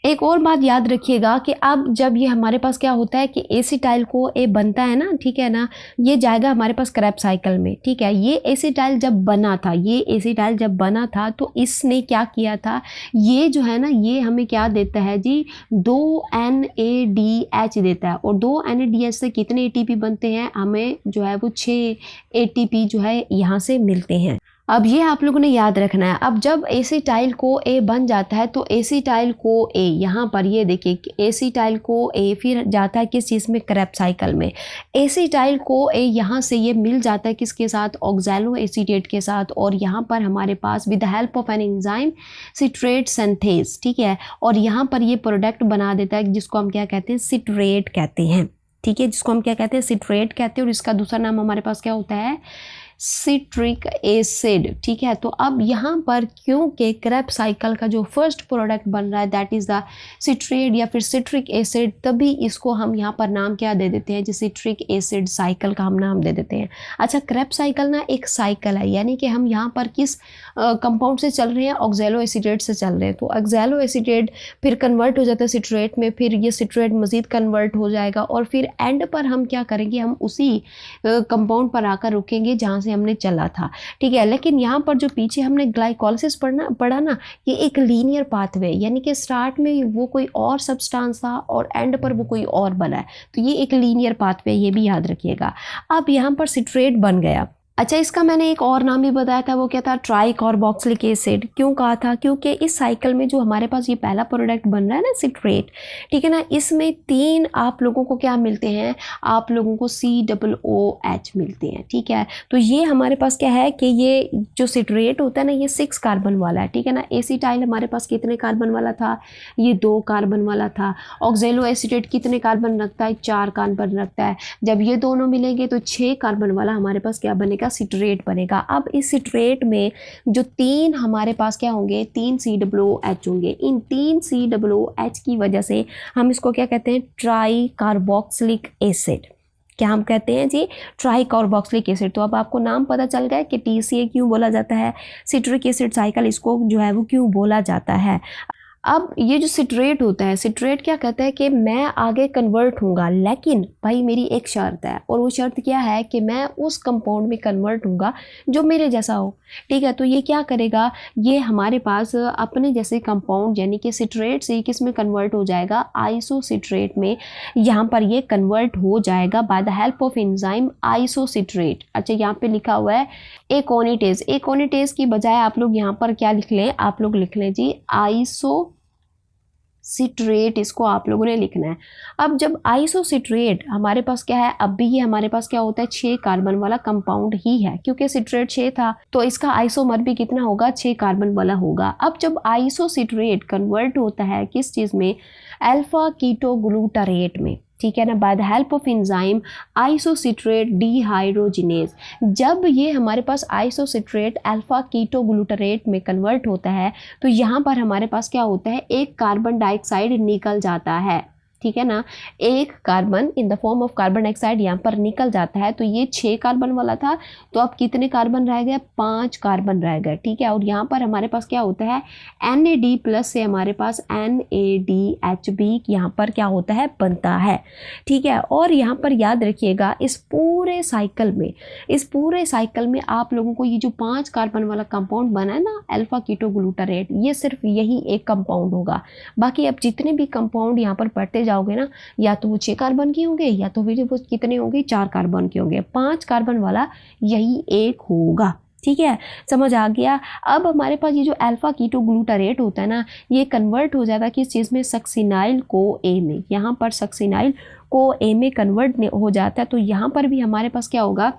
एक और बात याद रखिएगा कि अब जब ये हमारे पास क्या होता है कि एसिटाइल को ए बनता है ना, ठीक है ना, ये जाएगा हमारे पास क्रेब्स साइकिल में, ठीक है। ये एसिटाइल जब बना था, ये एसिटाइल जब बना था तो इसने क्या किया था, ये जो है ना ये हमें क्या देता है जी, 2 NADH देता है, और 2 NADH से कितने ATP बनते हैं, हमें जो है वो 6 ATP जो है यहाँ से मिलते हैं। अब ये आप लोगों ने याद रखना है। अब जब एसिटाइल को ए बन जाता है तो एसिटाइल को ए, यहाँ पर ये देखिए एसिटाइल को ए फिर जाता है किस चीज़ में, क्रेब्स साइकिल में। एसिटाइल को ए यहाँ से ये मिल जाता है किसके साथ, ऑक्सैलो एसीटेट के साथ, और यहाँ पर हमारे पास with the help of an enzyme citrate synthase, ठीक है, और यहाँ पर ये प्रोडक्ट बना देता है जिसको हम क्या कहते हैं, सिट्रेट कहते हैं, ठीक है, जिसको हम क्या कहते हैं, सिट्रेट कहते हैं, और इसका दूसरा नाम हमारे पास क्या होता है, सिट्रिक एसिड, ठीक है। तो अब यहाँ पर क्योंकि क्रेब्स साइकिल का जो फर्स्ट प्रोडक्ट बन रहा है दैट इज़ द सिट्रेट या फिर सिट्रिक एसिड, तभी इसको हम यहाँ पर नाम क्या दे देते हैं, जो सिट्रिक एसिड साइकिल का हम नाम दे देते हैं। अच्छा, क्रेब्स साइकिल ना एक साइकिल है, यानी कि हम यहाँ पर किस कंपाउंड से चल रहे हैं, ऑक्सैलो एसीटेट से चल रहे हैं। तो ऑक्सैलो एसीटेट फिर कन्वर्ट हो जाता है सिट्रेट में, फिर ये सिट्रेट मज़ीद कन्वर्ट हो जाएगा, और फिर एंड पर हम क्या करेंगे, हम उसी कंपाउंड पर आकर रुकेंगे जहाँ से हमने चला था, ठीक है। लेकिन यहाँ पर जो पीछे हमने ग्लाइकोलिसिस पढ़ा ना, ये एक लीनियर पाथवे, यानी कि स्टार्ट में वो कोई और सब्सटेंस था और एंड पर वो कोई और बना है, तो ये एक लीनियर पाथवे, ये भी याद रखिएगा। अब यहाँ पर सिट्रेट बन गया। अच्छा, इसका मैंने एक और नाम भी बताया था, वो क्या था, ट्राई कार्बोक्सिलिक एसिड। क्यों कहा था, क्योंकि इस साइकिल में जो हमारे पास ये पहला प्रोडक्ट बन रहा है ना, सिट्रेट, ठीक है ना, इसमें 3 आप लोगों को क्या मिलते हैं, आप लोगों को COOH मिलते हैं, ठीक है। तो ये हमारे पास क्या है कि ये जो सिट्रेट होता है ना, ये 6 कार्बन वाला है, ठीक है ना। एसिटाइल हमारे पास कितने कार्बन वाला था, ये 2 कार्बन वाला था। ऑक्सैलो एसीटेट कितने कार्बन रखता है, 4 कार्बन रखता है। जब ये दोनों मिलेंगे तो 6 कार्बन वाला हमारे पास क्या बनेगा, सिट्रेट बनेगा। अब इस सिट्रेट में जो 3 हमारे पास क्या होंगे, 3 COOH होंगे। इन 3 COOH की वजह से हम इसको क्या कहते हैं, ट्राई कार्बोक्सिलिक एसिड। क्या हम कहते हैं जी, ट्राई कार्बोक्सिलिक एसिड। तो अब आपको नाम पता चल गया कि TCA क्यों बोला जाता है, सिट्रिक एसिड साइकिल इसको जो है वो क्यों बोला जाता है। अब ये जो सिट्रेट होता है, सिट्रेट क्या कहता है कि मैं आगे कन्वर्ट होऊंगा, लेकिन भाई मेरी एक शर्त है, और वो शर्त क्या है कि मैं उस कंपाउंड में कन्वर्ट होऊंगा जो मेरे जैसा हो, ठीक है। तो ये क्या करेगा, ये हमारे पास अपने जैसे कंपाउंड यानी कि सिट्रेट से किस में कन्वर्ट हो जाएगा, आइसोसिट्रेट में। यहाँ पर ये कन्वर्ट हो जाएगा bye the help of enzyme isocitrate. अच्छा, यहाँ पे लिखा हुआ है एकोनिटेज। एकोनिटेज की बजाय आप लोग यहाँ पर क्या लिख लें, आप लोग लिख लें जी आइसो सिट्रेट, इसको आप लोगों ने लिखना है। अब जब आइसोसिट्रेट हमारे पास क्या है, अब भी ये हमारे पास क्या होता है, 6 कार्बन वाला कंपाउंड ही है, क्योंकि सिट्रेट 6 था तो इसका आइसोमर भी कितना होगा, 6 कार्बन वाला होगा। अब जब आइसोसिट्रेट कन्वर्ट होता है किस चीज़ में, अल्फा कीटोग्लूटारेट में, ठीक है ना, bye the help of enzyme isocitrate dehydrogenase. जब ये हमारे पास आइसोसिट्रेट अल्फा कीटोग्लूटारेट में कन्वर्ट होता है तो यहाँ पर हमारे पास क्या होता है, एक कार्बन डाइऑक्साइड निकल जाता है, ठीक है ना, एक carbon in the form of carbon dioxide यहाँ पर निकल जाता है। तो ये 6 कार्बन वाला था, तो अब कितने कार्बन रह गए, 5 कार्बन रह गए, ठीक है। और यहाँ पर हमारे पास क्या होता है, NAD प्लस से हमारे पास NADHB यहाँ पर क्या होता है, बनता है, ठीक है। और यहाँ पर याद रखिएगा इस पूरे साइकिल में आप लोगों को ये जो 5 कार्बन वाला कंपाउंड बना है ना, अल्फा कीटोग्लूटारेट, ये सिर्फ यही एक कंपाउंड होगा। बाकी अब जितने भी कंपाउंड यहाँ पर पढ़ते जाओगे ना, या तो वो 6 कार्बन के होंगे या तो फिर वो कितने होंगे, 4 कार्बन के होंगे। 5 कार्बन वाला यही एक होगा, ठीक है, समझ आ गया। अब हमारे पास ये जो अल्फा कीटोग्लूटारेट होता है ना, ये कन्वर्ट हो जाता है किस चीज़ में, सक्सिनाइल को ए में। यहाँ पर सक्सिनाइल को ए में कन्वर्ट हो जाता है, तो यहाँ पर भी हमारे पास क्या होगा,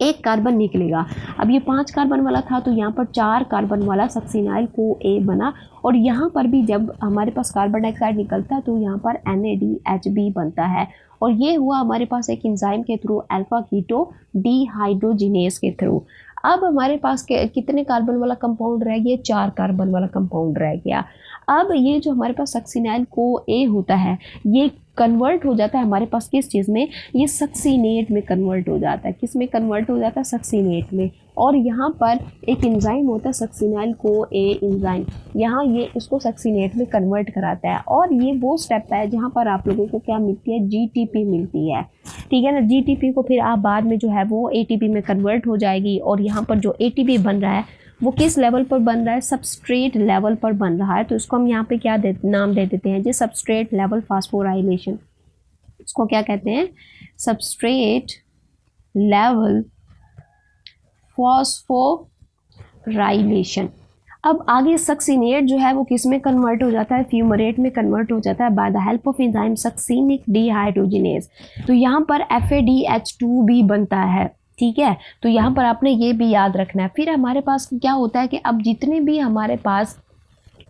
एक कार्बन निकलेगा। अब ये 5 कार्बन वाला था तो यहाँ पर 4 कार्बन वाला सक्सिनाइल को ए बना, और यहाँ पर भी जब हमारे पास कार्बन डाइऑक्साइड निकलता है तो यहाँ पर NADHB बनता है, और ये हुआ हमारे पास एक एंजाइम के थ्रू अल्फा कीटो डिहाइड्रोजिनेज के थ्रू। अब हमारे पास कितने कार्बन वाला कंपाउंड रह गया, 4 कार्बन वाला कंपाउंड रह गया। अब ये जो हमारे पास सक्सिनाइल को ए होता है, ये कन्वर्ट हो जाता है हमारे पास किस चीज़ में, ये सक्सीनेट में कन्वर्ट हो जाता है। किस में कन्वर्ट हो जाता है, सक्सीनेट में। और यहाँ पर एक एंजाइम होता है सक्सिनाइल को ए एंजाइम, यहाँ ये इसको सक्सीनेट में कन्वर्ट कराता है। और ये वो स्टेप है जहाँ पर आप लोगों को क्या मिलती है, GTP मिलती है, ठीक है ना। GTP को फिर आप बाद में जो है वो ATP में कन्वर्ट हो जाएगी, और यहाँ पर जो ATP बन रहा है वो किस लेवल पर बन रहा है, सबस्ट्रेट लेवल पर बन रहा है। तो इसको हम यहाँ पे क्या नाम दे देते हैं जी, सबस्ट्रेट लेवल फास्फोराइलेशन। इसको क्या कहते हैं, सबस्ट्रेट लेवल फॉस्फोराइलेशन, राइलेशन। अब आगे सक्सिनेट जो है वो किस में कन्वर्ट हो जाता है, फ्यूमरेट में कन्वर्ट हो जाता है by the help of enzyme succinic dehydrogenase. तो यहाँ पर FADH2 भी बनता है, ठीक है। तो यहाँ पर आपने ये भी याद रखना है। फिर हमारे पास क्या होता है कि अब जितने भी हमारे पास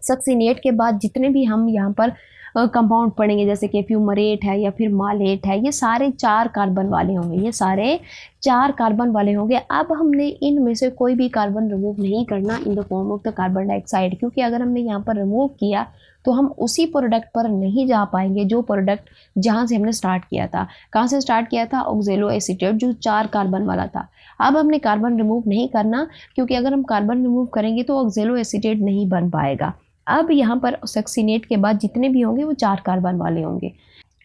सक्सिनेट के बाद जितने भी हम यहाँ पर कंपाउंड पढ़ेंगे, जैसे कि फ्यूमरेट है या फिर मालेट है, ये सारे 4 कार्बन वाले होंगे, ये सारे 4 कार्बन वाले होंगे। अब हमने इनमें से कोई भी कार्बन रिमूव नहीं करना इन the form of the carbon dioxide, क्योंकि अगर हमने यहाँ पर रिमूव किया तो हम उसी प्रोडक्ट पर नहीं जा पाएंगे जो प्रोडक्ट जहाँ से हमने स्टार्ट किया था। कहाँ से स्टार्ट किया था, ऑक्जेलो एसीटेट जो 4 कार्बन वाला था। अब हमने कार्बन रिमूव नहीं करना, क्योंकि अगर हम कार्बन रिमूव करेंगे तो ऑक्जेलो एसीटेट नहीं बन पाएगा। अब यहाँ पर सक्सिनेट के बाद जितने भी होंगे वो 4 कार्बन वाले होंगे।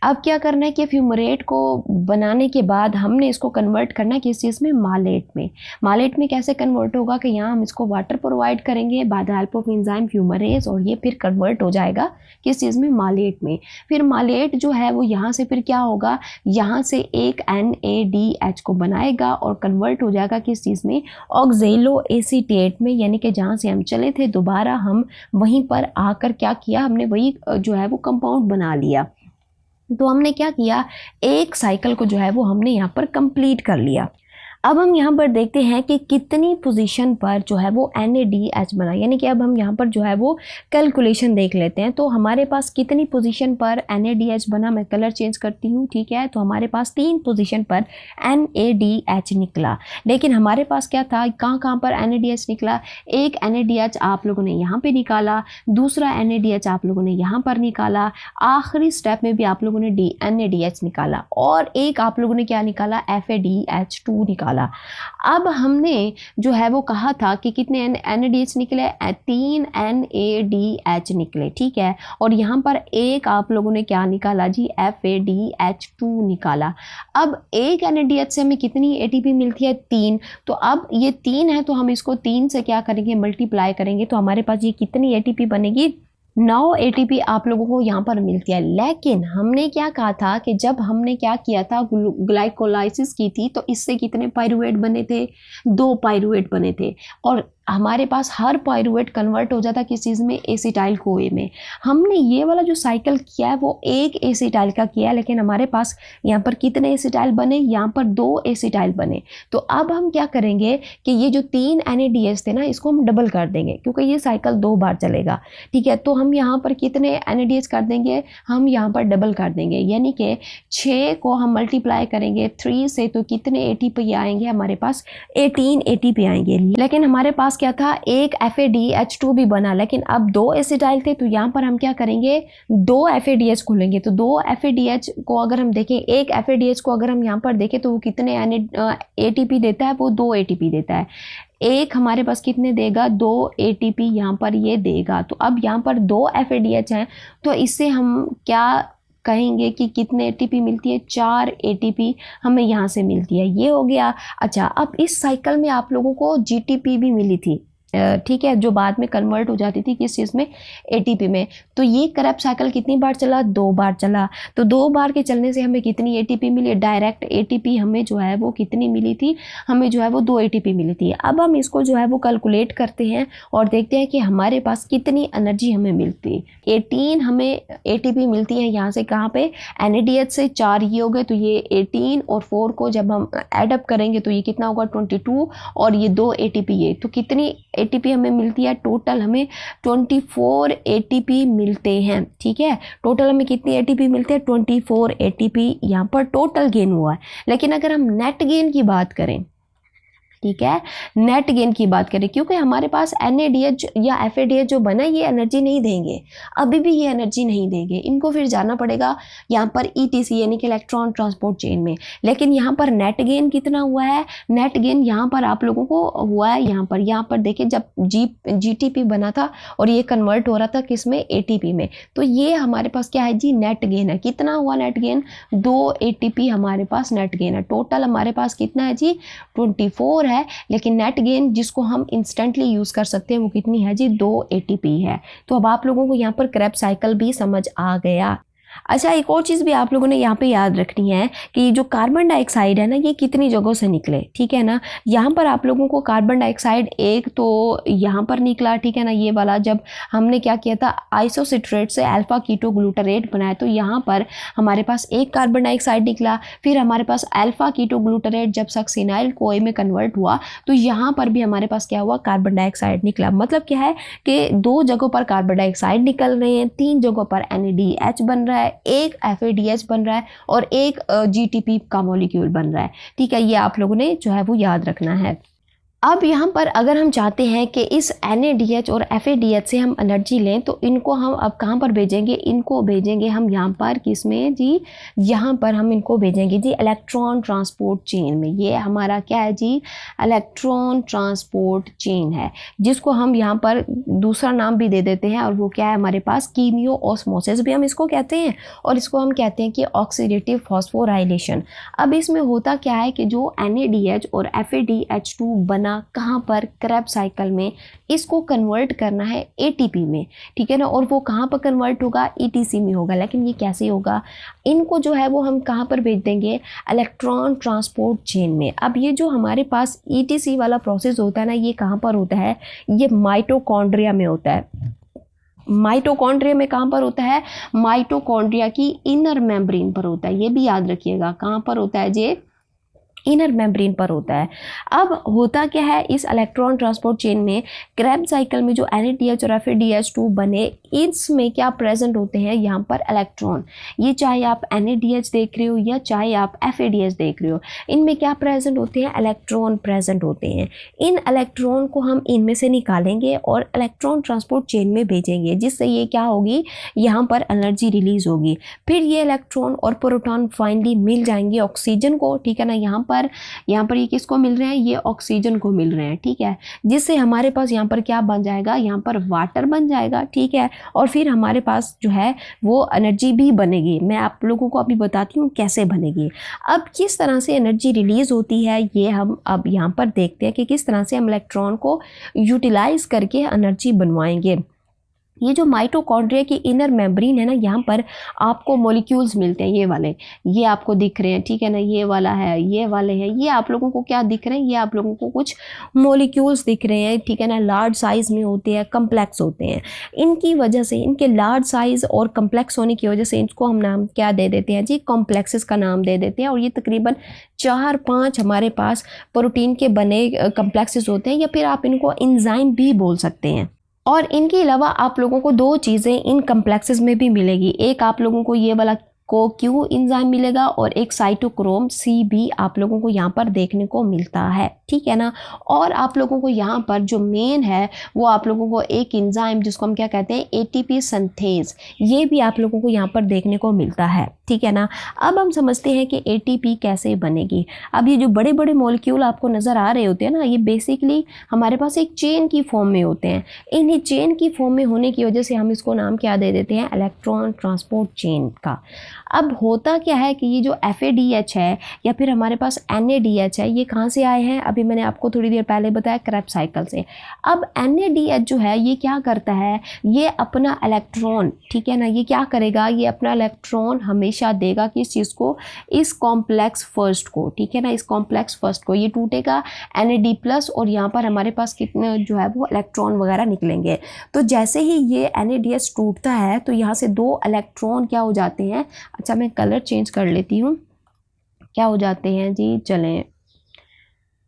अब क्या करना है कि फ्यूमरेट को बनाने के बाद हमने इसको कन्वर्ट करना है किस चीज़ में, मालेट में। मालेट में कैसे कन्वर्ट होगा कि यहाँ हम इसको वाटर प्रोवाइड करेंगे bye the help of enzyme fumarase, और ये फिर कन्वर्ट हो जाएगा किस चीज़ में, मालेट में। फिर मालेट जो है वो यहाँ से फिर क्या होगा, यहाँ से एक NADH को बनाएगा और कन्वर्ट हो जाएगा किस चीज़ में, ऑक्जेलो एसीटेट में। यानी कि जहाँ से हम चले थे दोबारा हम वहीं पर आकर क्या किया, हमने वही जो है वो कंपाउंड बना लिया। तो हमने क्या किया, एक साइकिल को जो है वो हमने यहाँ पर कंप्लीट कर लिया। अब हम यहाँ पर देखते हैं कि कितनी पोजीशन पर जो है वो NADH बना, यानी कि अब हम यहाँ पर जो है वो कैलकुलेशन देख लेते हैं। तो हमारे पास कितनी पोजीशन पर NADH बना, मैं कलर चेंज करती हूँ, ठीक है। तो हमारे पास 3 पोजीशन पर NADH निकला। लेकिन हमारे पास क्या था, कहाँ कहाँ पर NADH निकला, एक NADH आप लोगों ने यहाँ पर निकाला, दूसरा NADH आप लोगों ने यहाँ पर निकाला, आखिरी स्टेप में भी आप लोगों ने NADH निकाला, और एक आप लोगों ने क्या निकाला, FADH2 निकाला। अब हमने जो है वो कहा था कि कितने NADH निकले, 3 NADH निकले, ठीक है। और यहाँ पर एक आप लोगों ने क्या निकाला जी, FADH2 निकाला। अब एक NADH से हमें कितनी ATP मिलती है, 3। तो अब ये 3 है तो हम इसको 3 से क्या करेंगे, मल्टीप्लाई करेंगे, तो हमारे पास ये कितनी ATP बनेगी, 9 ATP आप लोगों को यहाँ पर मिलती है। लेकिन हमने क्या कहा था कि जब हमने क्या किया था, ग्लाइकोलाइसिस की थी, तो इससे कितने पाइरुवेट बने थे, 2 पाइरुवेट बने थे। और हमारे पास हर पाइरुवेट कन्वर्ट हो जाता किस चीज़ में, एसिटाइल कोए में। हमने ये वाला जो साइकिल किया है वो एक एसिटाइल का किया है, लेकिन हमारे पास यहाँ पर कितने एसिटाइल बने, यहाँ पर 2 एसिटाइल बने। तो अब हम क्या करेंगे कि ये जो 3 NADH थे ना, इसको हम डबल कर देंगे, क्योंकि ये साइकिल 2 बार चलेगा, ठीक है। तो हम यहाँ पर कितने NADH कर देंगे, हम यहाँ पर डबल कर देंगे, यानी कि 6 को हम मल्टीप्लाई करेंगे 3 से, तो कितने ATP आएंगे हमारे पास, 18 ATP आएंगे। लेकिन हमारे पास क्या था, एक FADH2 भी बना, लेकिन अब 2 एसिटाइल थे, तो यहाँ पर हम क्या करेंगे, 2 FADH को लेंगे। तो 2 FADH को अगर हम देखें, एक FADH को अगर हम यहाँ पर देखें तो वो कितने ATP देता है, वो 2 ATP देता है। एक हमारे पास कितने देगा, 2 ATP यहाँ पर ये देगा। तो अब यहाँ पर 2 FADH हैं, तो इससे हम क्या कहेंगे कि कितने ATP मिलती है, 4 ATP हमें यहाँ से मिलती है। ये हो गया। अच्छा, अब इस साइकिल में आप लोगों को GTP भी मिली थी, ठीक है, जो बाद में कन्वर्ट हो जाती थी किस चीज़ में, ATP में। तो ये करैप साइकिल कितनी बार चला, 2 बार चला। तो 2 बार के चलने से हमें कितनी ATP मिली, डायरेक्ट ATP हमें जो है वो कितनी मिली थी, हमें जो है वो 2 ATP मिली थी। अब हम इसको जो है वो कैलकुलेट करते हैं और देखते हैं कि हमारे पास कितनी एनर्जी हमें मिलती है। 18 हमें ATP मिलती है यहाँ से, कहाँ पे, NADH से। 4 ये हो गए, तो ये 18 और 4 को जब हम एडअप करेंगे तो ये कितना होगा, 22, और ये 2 ATP ये, तो कितनी ATP हमें मिलती है, टोटल हमें 24 ATP मिलते हैं, ठीक है। टोटल हमें कितनी ATP मिलते हैं, 24 ATP यहाँ पर टोटल गेन हुआ है। लेकिन अगर हम नेट गेन की बात करें, ठीक है, नेट गेन की बात करें, क्योंकि हमारे पास NADH या FADH जो बना ये एनर्जी नहीं देंगे, अभी भी ये एनर्जी नहीं देंगे, इनको फिर जाना पड़ेगा यहाँ पर ETC यानी कि इलेक्ट्रॉन ट्रांसपोर्ट चेन में। लेकिन यहाँ पर नेट गेन कितना हुआ है, नेट गेन यहाँ पर आप लोगों को हुआ है, यहाँ पर देखिए, जब GTP बना था और ये कन्वर्ट हो रहा था किस में, ATP में, तो ये हमारे पास क्या है जी, नेट गेन है। कितना हुआ नेट गेन, 2 ATP हमारे पास नेट गेन है। टोटल हमारे पास कितना है जी, 24 है। लेकिन नेट गेन जिसको हम इंस्टेंटली यूज कर सकते हैं वो कितनी है जी, 2 ATP है। तो अब आप लोगों को यहाँ पर क्रेब साइकिल भी समझ आ गया। अच्छा, एक और चीज़ भी आप लोगों ने यहाँ पे याद रखनी है कि जो कार्बन डाइऑक्साइड है ना, ये कितनी जगहों से निकले, ठीक है ना। यहाँ पर आप लोगों को कार्बन डाइऑक्साइड एक तो यहाँ पर निकला, ठीक है ना, ये वाला जब हमने क्या किया था, आइसोसिट्रेट से अल्फा कीटो ग्लूटारेट बनाया, तो यहाँ पर हमारे पास एक कार्बन डाइऑक्साइड निकला। फिर हमारे पास अल्फा कीटो ग्लूटारेट जब सक्सिनाइल कोए में कन्वर्ट हुआ तो यहाँ पर भी हमारे पास क्या हुआ, कार्बन डाइऑक्साइड निकला। मतलब क्या है कि 2 जगहों पर कार्बन डाइऑक्साइड निकल रहे हैं, 3 जगहों पर NADH बन रहा है, एक FADH बन रहा है और एक GTP का मॉलिक्यूल बन रहा है, ठीक है। ये आप लोगों ने जो है वो याद रखना है। अब यहाँ पर अगर हम चाहते हैं कि इस NADH और FADH से हम एनर्जी लें तो इनको हम अब कहाँ पर भेजेंगे, इनको भेजेंगे हम यहाँ पर किसमें जी, यहाँ पर हम इनको भेजेंगे जी इलेक्ट्रॉन ट्रांसपोर्ट चेन में। ये हमारा क्या है जी, इलेक्ट्रॉन ट्रांसपोर्ट चेन है, जिसको हम यहाँ पर दूसरा नाम भी दे देते हैं और वो क्या है हमारे पास, कीमियो ऑस्मोसिस भी हम इसको कहते हैं और इसको हम कहते हैं कि ऑक्सीडेटिव फॉस्फोराइलेशन। अब इसमें होता क्या है कि जो NADH और FADH2 बना कहाँ पर, क्रेब्स साइकिल में, इसको कन्वर्ट करना है ATP में, ठीक है ना। और वो कहाँ पर कन्वर्ट होगा, ETC में होगा। लेकिन ये कैसे होगा, इनको जो है वो हम कहाँ पर भेज देंगे, इलेक्ट्रॉन ट्रांसपोर्ट चेन में। अब ये जो हमारे पास ETC वाला प्रोसेस होता है ना, ये कहाँ पर होता है, ये माइटोकॉन्ड्रिया में होता है। माइटोकॉन्ड्रिया में कहाँ पर होता है, माइटोकॉन्ड्रिया की इनर मेम्ब्रेन पर होता है। ये भी याद रखिएगा, कहाँ पर होता है जी, इनर मेम्ब्रेन पर होता है। अब होता क्या है, इस इलेक्ट्रॉन ट्रांसपोर्ट चेन में क्रेब्स साइकिल में जो NADH और FADH2 बने, इसमें क्या प्रेजेंट होते हैं, यहाँ पर इलेक्ट्रॉन। ये चाहे आप NADH देख रहे हो या चाहे आप FADH देख रहे हो, इनमें क्या प्रेजेंट होते हैं, इलेक्ट्रॉन प्रेजेंट होते हैं। इन इलेक्ट्रॉन को हम इनमें से निकालेंगे और इलेक्ट्रॉन ट्रांसपोर्ट चेन में भेजेंगे, जिससे ये क्या होगी, यहाँ पर एनर्जी रिलीज होगी। फिर ये इलेक्ट्रॉन और प्रोटॉन फाइनली मिल जाएंगे ऑक्सीजन को, ठीक है ना। यहाँ पर ये किसको मिल रहे हैं, ये ऑक्सीजन को मिल रहे हैं, ठीक है। जिससे हमारे पास यहाँ पर क्या बन जाएगा, यहाँ पर वाटर बन जाएगा, ठीक है। और फिर हमारे पास जो है वो एनर्जी भी बनेगी। मैं आप लोगों को अभी बताती हूँ कैसे बनेगी। अब किस तरह से एनर्जी रिलीज होती है, ये हम अब यहाँ पर देखते हैं कि किस तरह से हम इलेक्ट्रॉन को यूटिलाइज करके एनर्जी बनवाएंगे। ये जो माइटोकॉन्ड्रिया की इनर मेम्ब्रेन है ना, यहाँ पर आपको मॉलिक्यूल्स मिलते हैं, ये वाले, ये आपको दिख रहे हैं, ठीक है ना। ये वाला है, ये वाले हैं, ये आप लोगों को क्या दिख रहे हैं, ये आप लोगों को कुछ मॉलिक्यूल्स दिख रहे हैं, ठीक है ना। लार्ज साइज में होते हैं, कम्प्लेक्स होते हैं। इनकी वजह से, इनके लार्ज साइज और कम्प्लेक्स होने की वजह से इनको हम नाम क्या दे देते हैं जी, कॉम्प्लेक्सेस का नाम दे देते हैं। और ये तकरीबन 4-5 हमारे पास प्रोटीन के बने कम्प्लेक्सेस होते हैं, या फिर आप इनको एंजाइम भी बोल सकते हैं। और इनके अलावा आप लोगों को 2 चीज़ें इन कम्प्लेक्सेस में भी मिलेगी। एक आप लोगों को ये वाला CoQ एंजाइम मिलेगा और एक साइटोक्रोम C भी आप लोगों को यहाँ पर देखने को मिलता है, ठीक है ना। और आप लोगों को यहाँ पर जो मेन है वो आप लोगों को एक एंजाइम जिसको हम क्या कहते हैं, ATP सिंथेज, ये भी आप लोगों को यहाँ पर देखने को मिलता है, ठीक है ना। अब हम समझते हैं कि ATP कैसे बनेगी। अब ये जो बड़े बड़े मॉलिक्यूल आपको नज़र आ रहे होते हैं ना, ये बेसिकली हमारे पास एक चेन की फॉर्म में होते हैं। इन्हीं चेन की फॉर्म में होने की वजह से हम इसको नाम क्या दे देते हैं, इलेक्ट्रॉन ट्रांसपोर्ट चेन का। अब होता क्या है कि ये जो FADH है या फिर हमारे पास NADH है, ये कहाँ से आए हैं, अभी मैंने आपको थोड़ी देर पहले बताया, क्रेब्स साइकिल से। अब NADH जो है ये क्या करता है, ये अपना इलेक्ट्रॉन, ठीक है ना, ये क्या करेगा, ये अपना इलेक्ट्रॉन हमेशा देगा किस चीज़ को, इस कॉम्प्लेक्स फर्स्ट को, ठीक है ना, इस कॉम्प्लेक्स फर्स्ट को। ये टूटेगा NAD+ और यहाँ पर हमारे पास कितने जो है वो इलेक्ट्रॉन वगैरह निकलेंगे। तो जैसे ही ये NADH टूटता है तो यहाँ से 2 इलेक्ट्रॉन क्या हो जाते हैं, अच्छा मैं कलर चेंज कर लेती हूँ, क्या हो जाते हैं जी, चलें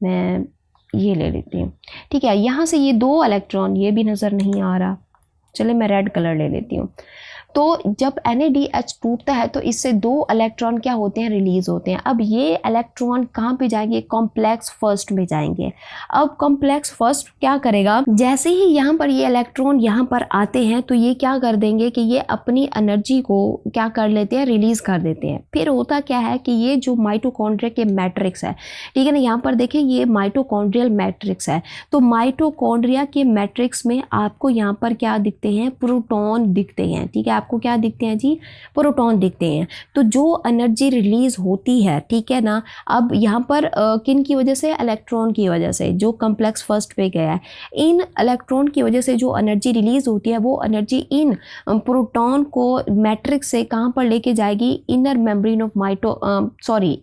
मैं ये ले लेती हूँ, ठीक है। यहाँ से ये 2 इलेक्ट्रॉन, ये भी नज़र नहीं आ रहा, चले मैं रेड कलर ले लेती हूँ। तो जब NADH टूटता है तो इससे 2 इलेक्ट्रॉन क्या होते हैं, रिलीज होते हैं। अब ये इलेक्ट्रॉन कहाँ पे जाएंगे, कॉम्प्लेक्स फर्स्ट में जाएंगे। अब कॉम्प्लेक्स फर्स्ट क्या करेगा, जैसे ही यहाँ पर ये इलेक्ट्रॉन यहाँ पर आते हैं तो ये क्या कर देंगे कि ये अपनी एनर्जी को क्या कर लेते हैं, रिलीज कर देते हैं। फिर होता क्या है कि ये जो माइटोकॉन्ड्रिया के मैट्रिक्स है, ठीक है ना, यहाँ पर देखें ये माइटोकॉन्ड्रियल मैट्रिक्स है। तो माइटोकॉन्ड्रिया के मैट्रिक्स में आपको यहाँ पर क्या दिखते हैं, प्रोटॉन दिखते हैं, ठीक है। आपको आपको क्या दिखते हैं जी, प्रोटॉन दिखते हैं। तो जो एनर्जी रिलीज होती है, ठीक है ना, अब यहाँ पर किन की वजह से, इलेक्ट्रॉन की वजह से, जो कम्प्लेक्स फर्स्ट पे गया है, इन इलेक्ट्रॉन की वजह से जो एनर्जी रिलीज होती है वो एनर्जी इन प्रोटॉन को मैट्रिक्स से कहाँ पर लेके जाएगी, inner membrane of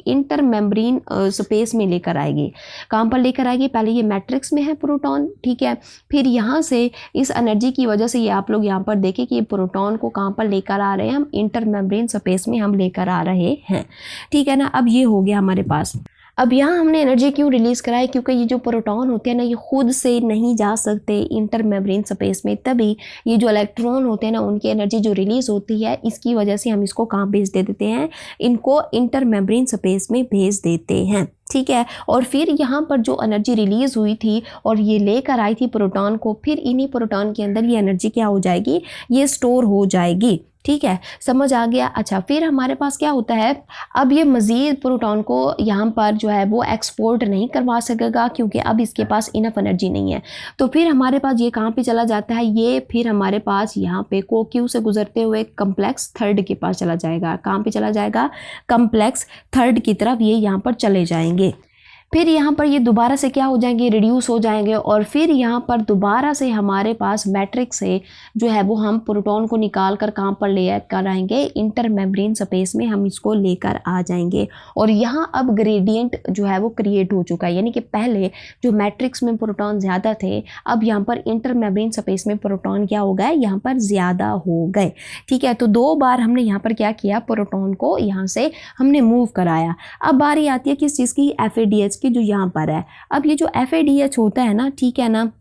inter membrane space में लेकर आएगी। कहाँ पर लेकर आएगी, पहले ये मैट्रिक्स में है प्रोटॉन, ठीक है, फिर यहाँ से इस एनर्जी की वजह से ये आप लोग यहाँ पर देखें कि ये प्रोटॉन को कहाँ पर लेकर आ रहे हैं, हम इंटर मेम्ब्रेन स्पेस में हम लेकर आ रहे हैं, ठीक है ना। अब ये हो गया हमारे पास। अब यहाँ हमने एनर्जी क्यों रिलीज़ कराई, क्योंकि ये जो प्रोटॉन होते हैं ना, ये खुद से नहीं जा सकते इंटर मेम्ब्रेन स्पेस में, तभी ये जो इलेक्ट्रॉन होते हैं ना, उनकी एनर्जी जो रिलीज़ होती है, इसकी वजह से हम इसको कहाँ भेज दे देते हैं, इनको इंटर मेम्ब्रेन स्पेस में भेज देते हैं, ठीक है। और फिर यहाँ पर जो एनर्जी रिलीज़ हुई थी और ये लेकर आई थी प्रोटॉन को, फिर इन्हीं प्रोटॉन के अंदर ये एनर्जी क्या हो जाएगी, ये स्टोर हो जाएगी, ठीक है, समझ आ गया। अच्छा, फिर हमारे पास क्या होता है, अब ये मज़ीद प्रोटॉन को यहाँ पर जो है वो एक्सपोर्ट नहीं करवा सकेगा, क्योंकि अब इसके पास इनफ एनर्जी नहीं है। तो फिर हमारे पास ये कहाँ पे चला जाता है, ये फिर हमारे पास यहाँ पे कोक्यू से गुजरते हुए कम्प्लेक्स थर्ड के पास चला जाएगा। कहाँ पे चला जाएगा, कम्प्लेक्स थर्ड की तरफ ये यहाँ पर चले जाएंगे। फिर यहाँ पर ये दोबारा से क्या हो जाएंगे, रिड्यूस हो जाएंगे, और फिर यहाँ पर दोबारा से हमारे पास मैट्रिक्स से जो है वो हम प्रोटॉन को निकाल कर कहाँ पर ले कर आएंगे, इंटर मेम्ब्रेन स्पेस में हम इसको लेकर आ जाएंगे। और यहाँ अब ग्रेडियंट जो है वो क्रिएट हो चुका है, यानी कि पहले जो मैट्रिक्स में प्रोटॉन ज़्यादा थे, अब यहाँ पर इंटर मेम्ब्रेन स्पेस में प्रोटॉन क्या हो गए, यहाँ पर ज़्यादा हो गए, ठीक है। तो 2 बार हमने यहाँ पर क्या किया, प्रोटॉन को यहाँ से हमने मूव कराया। अब बारी आती है किस चीज़ की, FADH की, जो यहाँ पर है। अब ये जो FADH होता है ना, ठीक है ना,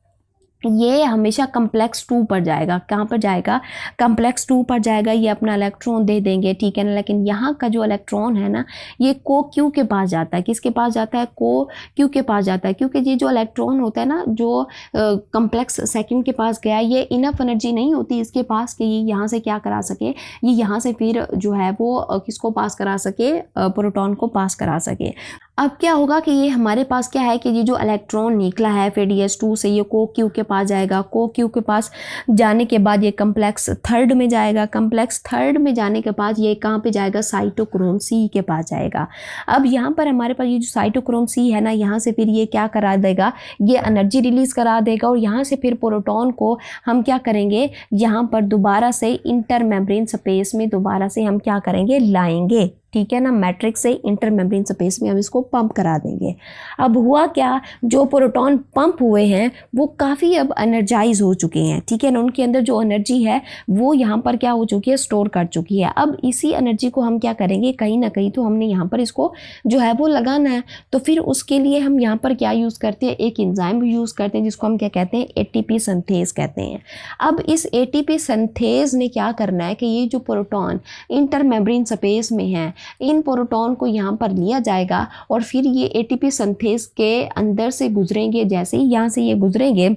ये हमेशा कम्प्लेक्स 2 पर जाएगा। कहाँ पर जाएगा, कम्प्लेक्स 2 पर जाएगा। ये अपना इलेक्ट्रॉन दे देंगे, ठीक है ना, लेकिन यहाँ का जो इलेक्ट्रॉन है ना, ये को क्यू के पास जाता है। किसके पास जाता है, को क्यू के पास जाता है, क्योंकि ये जो इलेक्ट्रॉन होता है ना, जो कम्प्लेक्स सेकंड के पास गया, ये इनफ एनर्जी नहीं होती इसके पास कि ये यहाँ से क्या करा सके, ये यहाँ से फिर जो है वो किसको पास करा सके, प्रोटॉन को पास करा सके। अब क्या होगा कि ये हमारे पास क्या है कि ये जो इलेक्ट्रॉन निकला है FADH2 से, ये को क्यू के पास जाएगा। को क्यू के पास जाने के बाद ये कम्प्लेक्स थर्ड में जाएगा। कम्प्लेक्स थर्ड में जाने के बाद ये कहाँ पे जाएगा, साइटोक्रोम C के पास जाएगा। अब यहाँ पर हमारे पास ये जो साइटोक्रोम C है ना, यहाँ से फिर ये क्या करा देगा, ये एनर्जी रिलीज करा देगा, और यहाँ से फिर प्रोटॉन को हम क्या करेंगे, यहाँ पर दोबारा से इंटर मेम्ब्रेन स्पेस में दोबारा से हम क्या करेंगे, लाएंगे, ठीक है ना, मैट्रिक्स से इंटर मेम्ब्रेन स्पेस में हम इसको पंप करा देंगे। अब हुआ क्या, जो प्रोटॉन पंप हुए हैं वो काफ़ी अब एनर्जाइज हो चुके हैं, ठीक है ना, उनके अंदर जो एनर्जी है वो यहाँ पर क्या हो चुकी है, स्टोर कर चुकी है। अब इसी एनर्जी को हम क्या करेंगे, कहीं ना कहीं तो हमने यहाँ पर इसको जो है वो लगाना है। तो फिर उसके लिए हम यहाँ पर क्या यूज़ करते हैं, एक एंजाइम यूज़ करते हैं जिसको हम क्या कहते हैं, ATP सिंथेज कहते हैं। अब इस ATP सिंथेज ने क्या करना है कि ये जो प्रोटॉन इंटर मेम्ब्रेन स्पेस में है, इन प्रोटॉन को यहाँ पर लिया जाएगा, और फिर ये ATP सिंथेज के अंदर से गुजरेंगे। जैसे ही यहाँ से ये गुजरेंगे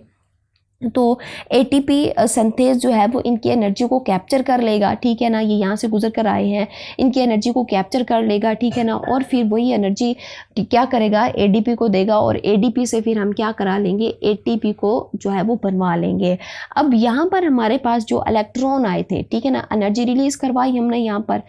तो ATP सिंथेज जो है वो इनकी एनर्जी को कैप्चर कर लेगा, ठीक है ना, ये यहाँ से गुजर कर आए हैं, इनकी एनर्जी को कैप्चर कर लेगा, ठीक है ना, और फिर वही एनर्जी क्या करेगा, ADP को देगा, और ADP से फिर हम क्या करा लेंगे, ATP को जो है वो बनवा लेंगे। अब यहाँ पर हमारे पास जो इलेक्ट्रॉन आए थे, ठीक है ना, एनर्जी रिलीज करवाई हमने यहाँ पर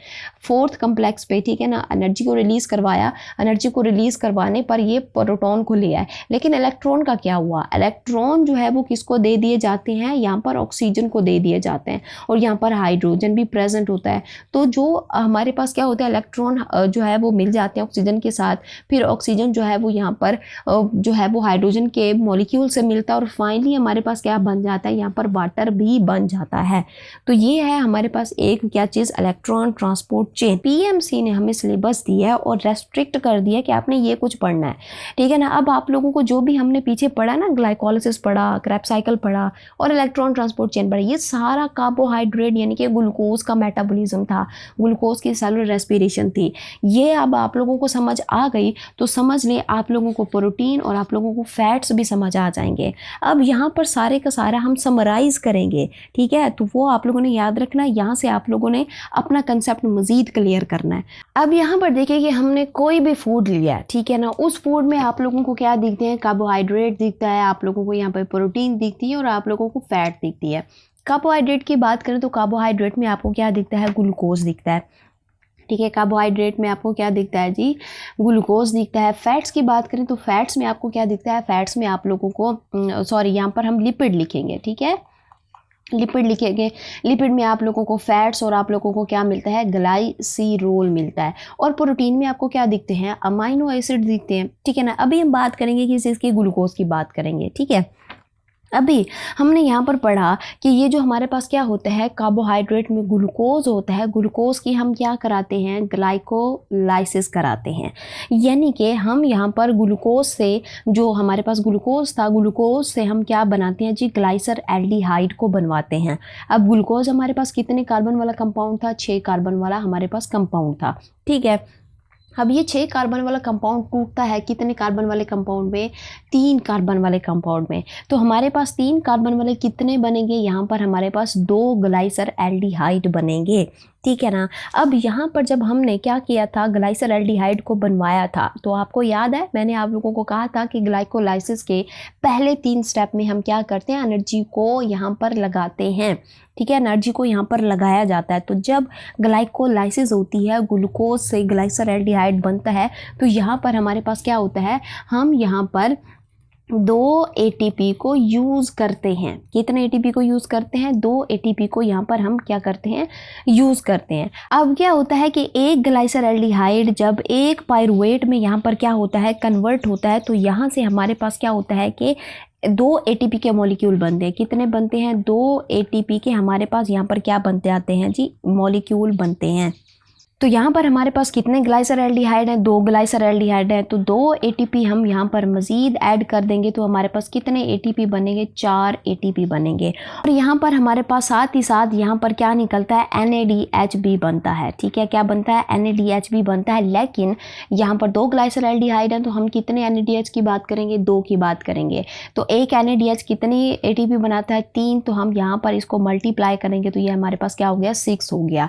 4th कम्प्लेक्स पे, ठीक है ना, एनर्जी को रिलीज करवाया। एनर्जी को रिलीज करवाने पर ये प्रोटॉन को ले आए, लेकिन इलेक्ट्रॉन का क्या हुआ, इलेक्ट्रॉन जो है वो किसको दे दिए जाते हैं, यहाँ पर ऑक्सीजन को दे दिए जाते हैं, और यहाँ पर हाइड्रोजन भी प्रेजेंट होता है। तो जो हमारे पास क्या होता है, इलेक्ट्रॉन जो है वो मिल जाते हैं ऑक्सीजन के साथ, फिर ऑक्सीजन जो है वो यहाँ पर जो है वो हाइड्रोजन के मॉलिक्यूल से मिलता है, और फाइनली हमारे पास क्या बन जाता है, यहाँ पर वाटर भी बन जाता है। तो ये है हमारे पास एक क्या चीज़, इलेक्ट्रॉन ट्रांसपोर्ट चेन। PMC ने हमें सिलेबस दिया है और रेस्ट्रिक्ट कर दिया कि आपने ये कुछ पढ़ना है, ठीक है ना। अब आप लोगों को जो भी हमने पीछे पढ़ा ना, ग्लाइकोलिसिस पढ़ा, क्रेब्स साइकिल पढ़ा और इलेक्ट्रॉन ट्रांसपोर्ट चेन पढ़ा, ये सारा कार्बोहाइड्रेट यानी कि ग्लूकोज का मेटाबॉलिज्म था, ग्लूकोज की सेलुलर रेस्पिरेशन थी। ये अब आप लोगों को समझ आ गई तो समझ लें आप लोगों को प्रोटीन और आप लोगों को फैट्स भी समझ आ जाएंगे। अब यहाँ पर सारे का सारा हम समराइज करेंगे, ठीक है, तो वो आप लोगों ने याद रखना है। यहाँ से आप लोगों ने अपना कंसेप्ट मज़ीद क्लियर करना है। अब यहाँ पर देखिए कि हमने कोई भी फूड लिया है, ठीक है ना, उस फूड में आप लोगों को क्या दिखते हैं, कार्बोहाइड्रेट दिखता है, आप लोगों को यहाँ पर प्रोटीन दिखता दिखती है और आप लोगों को फैट दिखती है। कार्बोहाइड्रेट की बात करें तो कार्बोहाइड्रेट में आपको क्या दिखता है, ग्लूकोज दिखता है। ठीक है, कार्बोहाइड्रेट में आपको क्या दिखता है जी, ग्लूकोज दिखता है। फैट्स की बात करें तो फैट्स में आपको क्या दिखता है, फैट्स में आप लोगों को सॉरी यहाँ पर हम लिपिड लिखेंगे। ठीक है, लिपिड लिखेंगे। लिपिड में आप लोगों को फैट्स और आप लोगों को क्या मिलता है, ग्लाइसिरोल मिलता है। और प्रोटीन में आपको क्या दिखते हैं, अमाइनो एसिड दिखते हैं। ठीक है ना। अभी हम बात करेंगे किस चीज़ की, ग्लूकोज की बात करेंगे। ठीक है, अभी हमने यहाँ पर पढ़ा कि ये जो हमारे पास क्या होता है, कार्बोहाइड्रेट में ग्लूकोज होता है। ग्लूकोज की हम क्या कराते हैं, ग्लाइकोलाइसिस कराते हैं। यानी कि हम यहाँ पर ग्लूकोज से, जो हमारे पास ग्लूकोज था, ग्लूकोज से हम क्या बनाते हैं जी, ग्लाइसर एल्डिहाइड को बनवाते हैं। अब ग्लूकोज हमारे पास कितने कार्बन वाला कंपाउंड था, 6 कार्बन वाला हमारे पास कंपाउंड था। ठीक है, अब ये 6 कार्बन वाला कंपाउंड टूटता है कितने कार्बन वाले कंपाउंड में, 3 कार्बन वाले कंपाउंड में। तो हमारे पास 3 कार्बन वाले कितने बनेंगे, यहाँ पर हमारे पास 2 ग्लाइसर एल्डिहाइड बनेंगे। ठीक है ना। अब यहाँ पर जब हमने क्या किया था, ग्लाइसर एल्डिहाइड को बनवाया था, तो आपको याद है मैंने आप लोगों को कहा था कि ग्लाइकोलाइसिस के पहले 3 स्टेप में हम क्या करते हैं, एनर्जी को यहाँ पर लगाते हैं। ठीक है, एनर्जी को यहाँ पर लगाया जाता है। तो जब ग्लाइकोलाइसिस होती है, ग्लूकोज से ग्लाइसर एल्डिहाइड बनता है, तो यहाँ पर हमारे पास क्या होता है, हम यहाँ पर 2 ATP को यूज़ करते हैं। कितने ATP को यूज़ करते हैं, 2 ATP को यहाँ पर हम क्या करते हैं, यूज़ करते हैं। अब क्या होता है कि एक ग्लाइसर एल्डिहाइड जब एक पाइरुवेट में यहाँ पर क्या होता है, कन्वर्ट होता है, तो यहाँ से हमारे पास क्या होता है कि 2 ATP के मॉलिक्यूल बनते हैं। कितने बनते हैं, 2 ATP के हमारे पास यहाँ पर क्या बनते आते हैं जी, मॉलिक्यूल बनते हैं। तो यहाँ पर हमारे पास कितने ग्लाइसर एल्डिहाइड हैं, 2 ग्लाइसर एल्डिहाइड हैं। तो 2 ATP हम यहाँ पर मज़ीद ऐड कर देंगे तो हमारे पास कितने ATP बनेंगे, 4 ATP बनेंगे। और यहाँ पर हमारे पास साथ ही साथ यहाँ पर क्या निकलता है, NADH भी बनता है। ठीक है, क्या बनता है, NADH भी बनता है। लेकिन यहाँ पर 2 ग्लाइसर एल्डिहाइड हैं तो हम कितने NADH की बात करेंगे, 2 की बात करेंगे। तो एक NADH कितनी ATP बनाता है, 3। तो हम यहाँ पर इसको मल्टीप्लाई करेंगे तो ये हमारे पास क्या हो गया, 6 हो गया।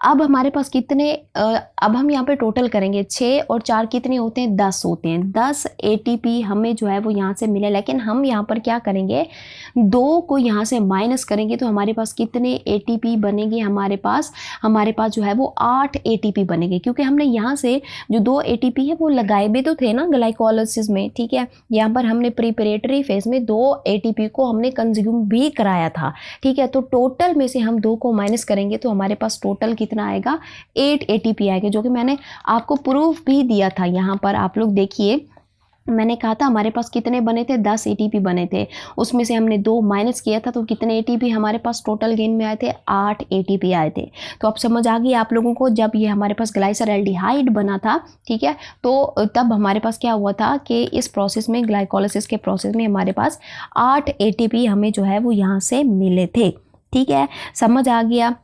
अब हमारे पास कितने, अब हम यहाँ पे टोटल करेंगे, 6 और 4 कितने होते हैं, 10 होते हैं। 10 ATP हमें जो है वो यहाँ से मिले। लेकिन हम यहाँ पर क्या करेंगे, 2 को यहाँ से माइनस करेंगे तो हमारे पास कितने ATP बनेंगे, हमारे पास जो है वो 8 ATP बनेंगे। क्योंकि हमने यहाँ से जो 2 ATP है वो लगाए भी तो थे ना ग्लाइकोलाइसिस में। ठीक है, यहाँ पर हमने प्रिपरेटरी फेज में 2 ATP को हमने कंज्यूम भी कराया था। ठीक है, तो टोटल में से हम 2 को माइनस करेंगे तो हमारे पास टोटल कितना आएगा, 8 ATP आएगा, जो कि मैंने आपको प्रूफ भी दिया था। यहाँ पर आप लोग देखिए, मैंने कहा था हमारे पास कितने बने थे, 10 ATP बने थे। उसमें से हमने 2 माइनस किया था तो कितने ATP हमारे पास टोटल गेन में आए थे, 8 ATP आए थे। तो अब समझ आ गई आप लोगों को, जब ये हमारे पास ग्लाइसर एल्डिहाइड बना था, ठीक है, तो तब हमारे पास क्या हुआ था कि इस प्रोसेस में, ग्लाइकोलाइसिस के प्रोसेस में हमारे पास 8 ATP हमें जो है वो यहाँ से मिले थे। ठीक है, समझ आ गया।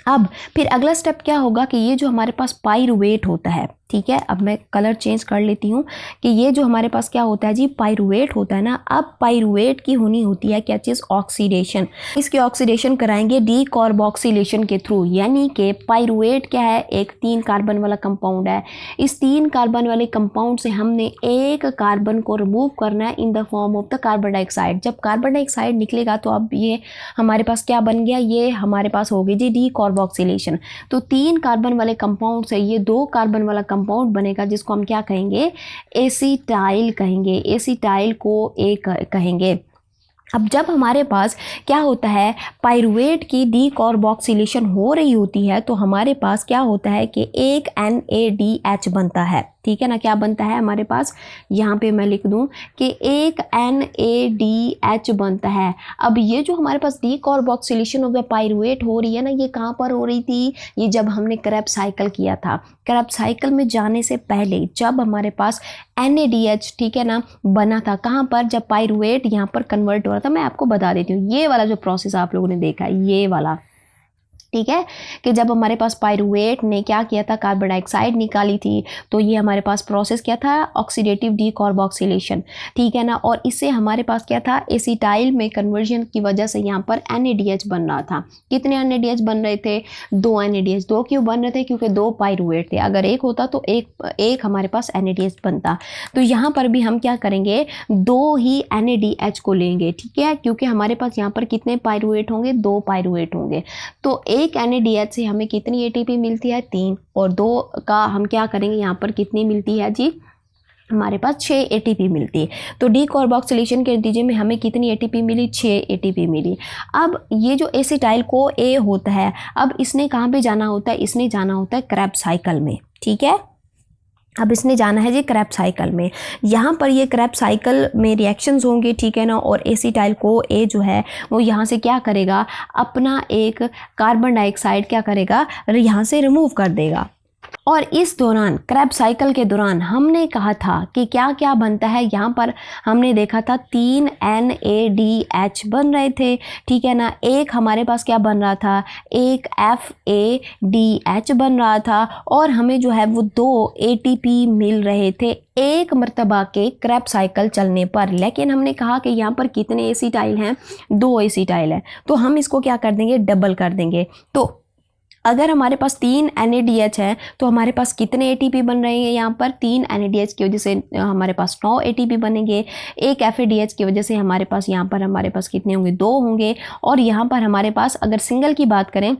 अब फिर अगला स्टेप क्या होगा कि ये जो हमारे पास पाइरुवेट होता है, ठीक है, अब मैं कलर चेंज कर लेती हूँ कि ये जो हमारे पास क्या होता है जी, पाइरुवेट होता है ना। अब पाइरुवेट की होनी होती है क्या चीज़, ऑक्सीडेशन। इसकी ऑक्सीडेशन कराएंगे डीकार्बोक्सिलेशन के थ्रू। यानी कि पाइरुवेट क्या है, एक 3 कार्बन वाला कंपाउंड है। इस 3 कार्बन वाले कंपाउंड से हमने एक कार्बन को रिमूव करना है इन the form of the carbon dioxide. जब कार्बन डाइऑक्साइड निकलेगा तो अब ये हमारे पास क्या बन गया, ये हमारे पास हो गई जी डीकार्बोक्सिलेशन। तो 3 कार्बन वाले कंपाउंड से ये 2 कार्बन वाला कंपाउंड बनेगा जिसको हम क्या कहेंगे, एसिटाइल कहेंगे। एसिटाइल को एक कहेंगे। अब जब हमारे पास क्या होता है, पाइरुवेट की डीकार्बोक्सिलेशन हो रही होती है तो हमारे पास क्या होता है कि एक NADH बनता है। ठीक है ना, क्या बनता है हमारे पास, यहाँ पे मैं लिख दूँ कि एक NADH बनता है। अब ये जो हमारे पास डीकार्बोक्सिलेशन ऑफ द पाइरुवेट हो रही है ना, ये कहाँ पर हो रही थी, ये जब हमने क्रेब्स साइकिल किया था। क्रेब्स साइकिल में जाने से पहले जब हमारे पास NADH, ठीक है ना, बना था, कहाँ पर, जब पाइरुवेट यहाँ पर कन्वर्ट हो रहा था। मैं आपको बता देती हूँ, ये वाला जो प्रोसेस आप लोगों ने देखा है, ये वाला ठीक है, कि जब हमारे पास पायरुवेट ने क्या किया था, कार्बन डाइऑक्साइड निकाली थी, तो ये हमारे पास प्रोसेस क्या था, ऑक्सीडेटिव डीकार्बोक्सिलेशन, ठीक है ना। और इससे हमारे पास क्या था, एसिटाइल में कन्वर्जन की वजह से यहाँ पर NADH बन रहा था। कितने NADH बन रहे थे, 2 NADH। 2 क्यों बन रहे थे, क्योंकि 2 पायरुवेट थे, अगर एक होता तो एक हमारे पास NADH बनता। तो यहाँ पर भी हम क्या करेंगे, 2 ही NADH को लेंगे, ठीक है, क्योंकि हमारे पास यहाँ पर कितने पायरुवेट होंगे, 2 पायरुवेट होंगे। तो एक NADH से हमें कितनी ATP मिलती है, 3, और 2 का हम क्या करेंगे, यहाँ पर कितनी मिलती है जी, हमारे पास 6 ATP मिलती है। तो डीकार्बोक्सिलेशन के नतीजे में हमें कितनी ATP मिली, 6 ATP मिली। अब ये जो एसिटाइल को A होता है, अब इसने कहाँ पे जाना होता है, इसने जाना होता है क्रेब्स साइकिल में, ठीक है। अब इसने जाना है जी क्रेब्स साइकिल में। यहाँ पर ये क्रेब्स साइकिल में रिएक्शंस होंगे, ठीक है ना, और एसिटाइल को ए जो है वो यहाँ से क्या करेगा, अपना एक कार्बन डाइऑक्साइड क्या करेगा, यहाँ से रिमूव कर देगा। और इस दौरान क्रेब्स साइकिल के दौरान हमने कहा था कि क्या क्या बनता है, यहाँ पर हमने देखा था 3 NADH बन रहे थे, ठीक है ना। एक हमारे पास क्या बन रहा था, एक FADH बन रहा था, और हमें जो है वो 2 ATP मिल रहे थे एक मर्तबा के क्रेब्स साइकिल चलने पर। लेकिन हमने कहा कि यहाँ पर कितने एसिटाइल हैं, 2 एसिटाइल है, तो हम इसको क्या कर देंगे, डबल कर देंगे। तो अगर हमारे पास 3 NADH है तो हमारे पास कितने ATP बन रहे हैं, यहाँ पर 3 NADH की वजह से हमारे पास 9 ATP बनेंगे। एक FADH की वजह से हमारे पास यहाँ पर हमारे पास कितने होंगे, 2 होंगे। और यहाँ पर हमारे पास अगर सिंगल की बात करें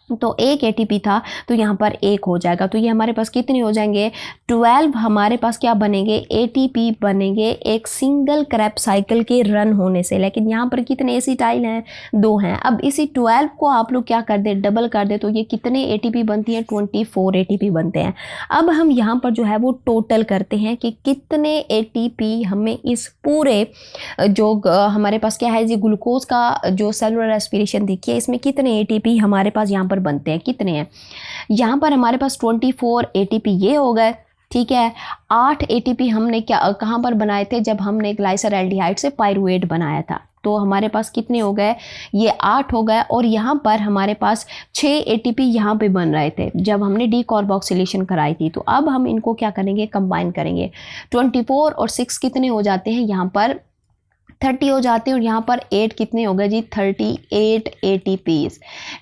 तो एक ATP था, तो यहाँ पर 1 हो जाएगा। तो ये हमारे पास कितने हो जाएंगे, 12 हमारे पास क्या बनेंगे, ATP बनेंगे एक सिंगल क्रेब्स साइकिल के रन होने से। लेकिन यहाँ पर कितने एसिटाइल हैं, 2 हैं। अब इसी 12 को आप लोग क्या कर दे, डबल कर दे, तो ये कितने ATP बनती है, 24 ATP बनते हैं। अब हम यहाँ पर जो है वो टोटल करते हैं कि कितने ATP हमें इस पूरे जो हमारे पास क्या है जी, ग्लूकोज का जो सेलुलर रेस्पिरेशन देखिए, इसमें कितने ATP हमारे पास यहाँ बनते हैं, कितने हैं। यहाँ पर हमारे पास 24 ATP ये हो गए, ठीक है। 8 ATP हमने क्या कहाँ पर बनाए थे, जब हमने ग्लाइसरल्डिहाइड से पायरुवेट बनाया था, तो हमारे पास कितने हो गए, ये 8 हो गए। और यहाँ पर हमारे पास 6 ATP यहाँ पे बन रहे थे जब हमने डीकार्बोक्सिलेशन कराई थी। तो अब हम इनको क्या करेंगे, कंबाइन करेंगे। 24 और 6 कितने हो जाते हैं, यहाँ पर 30 हो जाते हैं। और यहाँ पर 8 कितने हो गए जी, 38 ATPs,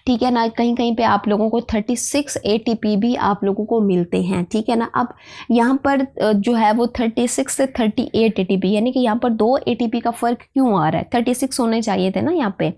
ठीक है ना। कहीं कहीं पे आप लोगों को 36 ATP भी आप लोगों को मिलते हैं, ठीक है ना। अब यहाँ पर जो है वो 36 से 38 ATP, यानी कि यहाँ पर 2 ATP का फ़र्क क्यों आ रहा है, 36 होने चाहिए थे ना। यहाँ पे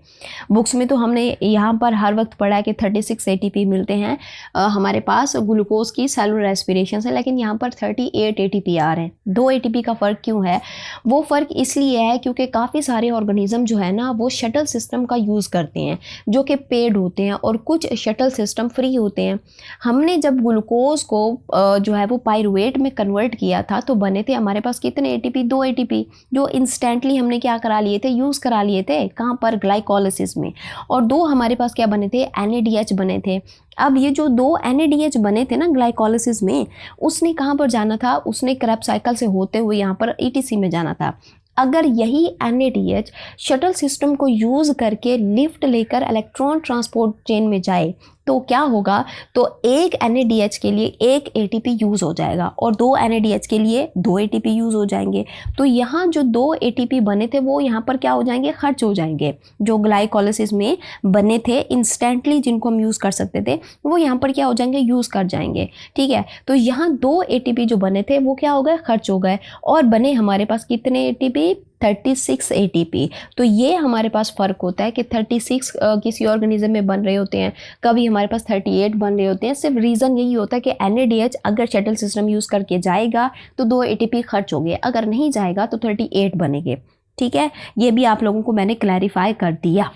बुक्स में तो हमने यहाँ पर हर वक्त पढ़ा है कि 36 ATP मिलते हैं हमारे पास ग्लूकोज की सेलुलर रेस्पिरेशन से, लेकिन यहाँ पर 38 ATP आ रहे हैं। 2 ATP का फ़र्क क्यों है, वो फ़र्क इसलिए है क्योंकि काफ़ी सारे ऑर्गेनिज्म जो है ना वो शटल सिस्टम का यूज़ करते हैं, जो कि पेड होते हैं, और कुछ शटल सिस्टम फ्री होते हैं। हमने जब ग्लूकोज को जो है वो पायरुवेट में कन्वर्ट किया था, तो बने थे हमारे पास कितने ATP, 2 ATP, जो इंस्टेंटली हमने क्या करा लिए थे, यूज़ करा लिए थे, कहाँ पर, ग्लाइकोलिसिस में। और 2 हमारे पास क्या बने थे, NADH बने थे। अब ये जो 2 NADH बने थे ना ग्लाइकोलिसिस में, उसने कहाँ पर जाना था, उसने क्रेब्स साइकिल से होते हुए यहाँ पर ETC में जाना था। अगर यही NADH शटल सिस्टम को यूज़ करके लिफ्ट लेकर इलेक्ट्रॉन ट्रांसपोर्ट चेन में जाए तो क्या होगा, तो एक NADH के लिए एक ATP यूज़ हो जाएगा और 2 NADH के लिए 2 ATP यूज़ हो जाएंगे। तो यहाँ जो 2 ATP बने थे वो यहाँ पर क्या हो जाएंगे, खर्च हो जाएंगे। जो ग्लाइकोलिसिस में बने थे इंस्टेंटली, जिनको हम यूज़ कर सकते थे, वो यहाँ पर क्या हो जाएंगे, यूज़ कर जाएंगे, ठीक है। तो यहाँ 2 ATP जो बने थे वो क्या हो गए, खर्च हो गए, और बने हमारे पास कितने ATP, 36 ATP। तो ये हमारे पास फ़र्क होता है कि 36 किसी ऑर्गेनिज्म में बन रहे होते हैं, कभी हमारे पास 38 बन रहे होते हैं। सिर्फ रीज़न यही होता है कि NADH अगर शटल सिस्टम यूज़ करके जाएगा तो 2 ATP खर्च हो गए, अगर नहीं जाएगा तो 38 बनेंगे, ठीक है। ये भी आप लोगों को मैंने क्लैरिफाई कर दिया।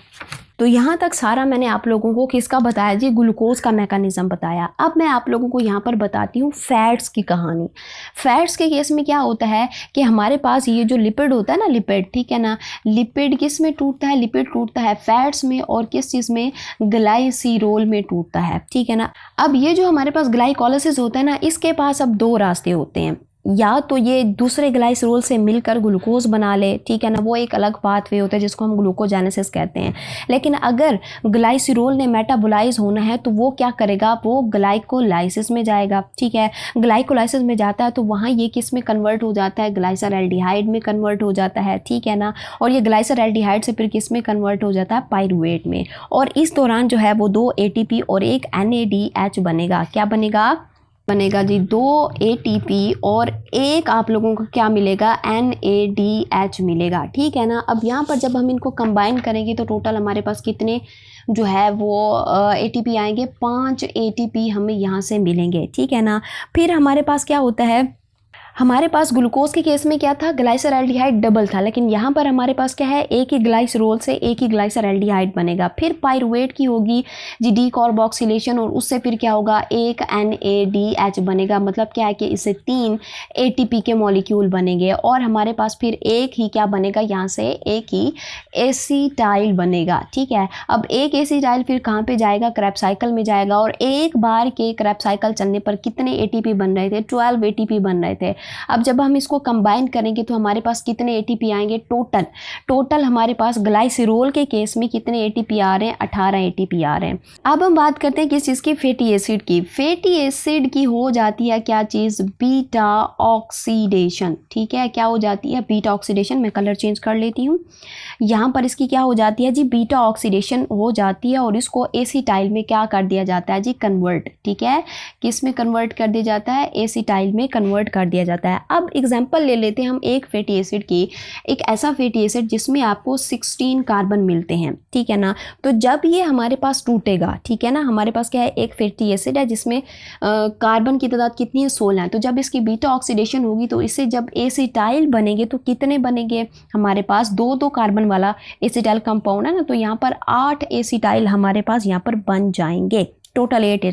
तो यहाँ तक सारा मैंने आप लोगों को किसका बताया जी, ग्लूकोज का मैकेनिज्म बताया। अब मैं आप लोगों को यहाँ पर बताती हूँ फैट्स की कहानी। फैट्स के केस में क्या होता है कि हमारे पास ये जो लिपिड होता है ना, लिपिड, ठीक है ना, लिपिड किस में टूटता है, लिपिड टूटता है फैट्स में, और किस चीज़ में, ग्लाइसिरोल में टूटता है, ठीक है ना। अब ये जो हमारे पास ग्लाइकोलिसिस होता है ना, इसके पास अब 2 रास्ते होते हैं। या तो ये दूसरे ग्लाइसरोल से मिलकर ग्लूकोज बना ले, ठीक है ना, वो एक अलग पाथवे होता है जिसको हम ग्लूकोजेनेसिस कहते हैं। लेकिन अगर ग्लाइसरोल ने मेटाबोलाइज होना है तो वो क्या करेगा, वो ग्लाइकोलाइसिस में जाएगा, ठीक है। ग्लाइकोलाइसिस में जाता है तो वहाँ ये किस में कन्वर्ट हो जाता है, ग्लाइसरएल्डिहाइड में कन्वर्ट हो जाता है, ठीक है ना। और ये ग्लाइसरएल्डिहाइड से फिर किस में कन्वर्ट हो जाता है, पाइरूवेट में। और इस दौरान जो है वो 2 ATP और एक NADH बनेगा। क्या बनेगा जी, 2 ATP और एक आप लोगों को क्या मिलेगा, NADH मिलेगा, ठीक है ना। अब यहाँ पर जब हम इनको कंबाइन करेंगे तो टोटल हमारे पास कितने जो है वो ATP आएंगे, 5 ATP हमें यहाँ से मिलेंगे, ठीक है ना। फिर हमारे पास क्या होता है, हमारे पास ग्लूकोज के केस में क्या था, ग्लाइसरएल्डिहाइड डबल था, लेकिन यहाँ पर हमारे पास क्या है, एक ही ग्लाइसरोल से एक ही ग्लाइसरएल्डिहाइड बनेगा। फिर पाइरूवेट की होगी जी डीकार्बोक्सिलेशन और उससे फिर क्या होगा, एक NADH बनेगा। मतलब क्या है कि इससे 3 ATP के मॉलिक्यूल बनेंगे और हमारे पास फिर एक ही क्या बनेगा, यहाँ से एक ही एसीटाइल बनेगा, ठीक है। अब एक एसीटाइल फिर कहाँ पे जाएगा, क्रैब साइकिल में जाएगा। और एक बार के क्रैब साइकिल चलने पर कितने ATP बन रहे थे, 12 ATP बन रहे थे। अब जब हम इसको कंबाइन करेंगे तो हमारे पास कितने ATP आएंगे, टोटल हमारे पास ग्लाइसरोल के केस में कितने ATP आ रहे हैं, 18 ATP आ रहे हैं। अब हम बात करते हैं किस चीज़ की, फैटी एसिड की। फैटी एसिड की हो जाती है क्या चीज़, बीटा ऑक्सीडेशन, ठीक है। क्या हो जाती है, बीटा ऑक्सीडेशन। मैं कलर चेंज कर लेती हूँ। यहाँ पर इसकी क्या हो जाती है जी, बीटा ऑक्सीडेशन हो जाती है और इसको एसीटाइल में क्या कर दिया जाता है जी, कन्वर्ट, ठीक है। किस में कन्वर्ट कर दिया जाता है, एसीटाइल में कन्वर्ट कर दिया जाता है। अब एग्जांपल ले लेते हैं हम एक फैटी एसिड की, एक ऐसा फैटी एसिड जिसमें आपको 16 कार्बन मिलते हैं, ठीक है ना। तो जब ये हमारे पास टूटेगा, ठीक है ना, हमारे पास क्या है, एक फैटी एसिड है जिसमें कार्बन की तादाद कितनी है, 16 है। तो जब इसकी बीटा ऑक्सीडेशन होगी तो इससे जब एसीटाइल बनेंगे तो कितने बनेंगे, हमारे पास 2 कार्बन वाला एसीटाइल कंपाउंड है ना, तो यहाँ पर 8 एसीटाइल हमारे पास यहाँ पर बन जाएंगे, टोटल 8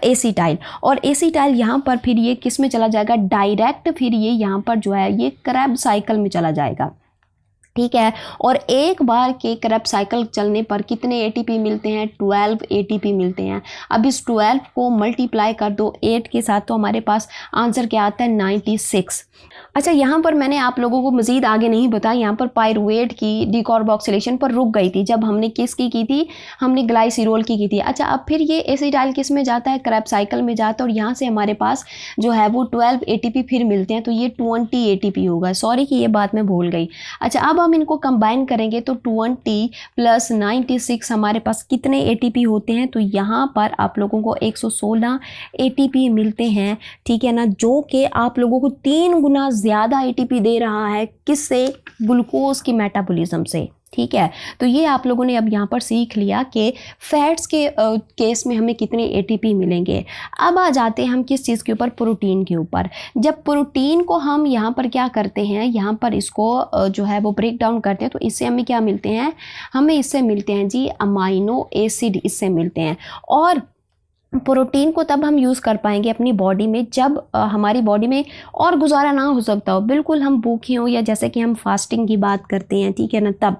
एसीटाइल। और एसीटाइल यहाँ पर फिर ये किस में चला जाएगा, डायरेक्ट फिर ये यहाँ पर जो है ये क्रैब साइकिल में चला जाएगा, ठीक है। और एक बार के क्रैब साइकिल चलने पर कितने ATP मिलते हैं, 12 ATP मिलते हैं। अब इस 12 को मल्टीप्लाई कर दो 8 के साथ तो हमारे पास आंसर क्या आता है, 96। अच्छा, यहाँ पर मैंने आप लोगों को मज़ीद आगे नहीं बताया, यहाँ पर पाइरूवेट की डीकार्बोक्सिलेशन पर रुक गई थी जब हमने किसकी की थी, हमने ग्लाइसिरोल की थी। अच्छा, अब फिर ये एसिटाइल किस में जाता है, क्रैब साइकिल में जाता है और यहाँ से हमारे पास जो है वो 12 ATP फिर मिलते हैं, तो ये 20 ATP होगा। सॉरी कि ये बात मैं भूल गई। अच्छा, अब हम इनको कंबाइन करेंगे तो 20 + 96 हमारे पास कितने ATP होते हैं, तो यहाँ पर आप लोगों को 116 ATP मिलते हैं, ठीक है ना, जो कि आप लोगों को 3 गुना ज़्यादा ATP दे रहा है, किससे, ग्लूकोज की मेटाबॉलिज्म से, ठीक है। तो ये आप लोगों ने अब यहाँ पर सीख लिया कि फैट्स के केस में हमें कितने ATP मिलेंगे। अब आ जाते हैं हम किस चीज़ के ऊपर, प्रोटीन के ऊपर। जब प्रोटीन को हम यहाँ पर क्या करते हैं, यहाँ पर इसको जो है वो ब्रेक डाउन करते हैं तो इससे हमें क्या मिलते हैं, हमें इससे मिलते हैं जी अमाइनो एसिड, इससे मिलते हैं। और प्रोटीन को तब हम यूज़ कर पाएंगे अपनी बॉडी में जब हमारी बॉडी में और गुजारा ना हो सकता हो, बिल्कुल हम भूखे हों या जैसे कि हम फास्टिंग की बात करते हैं, ठीक है ना, तब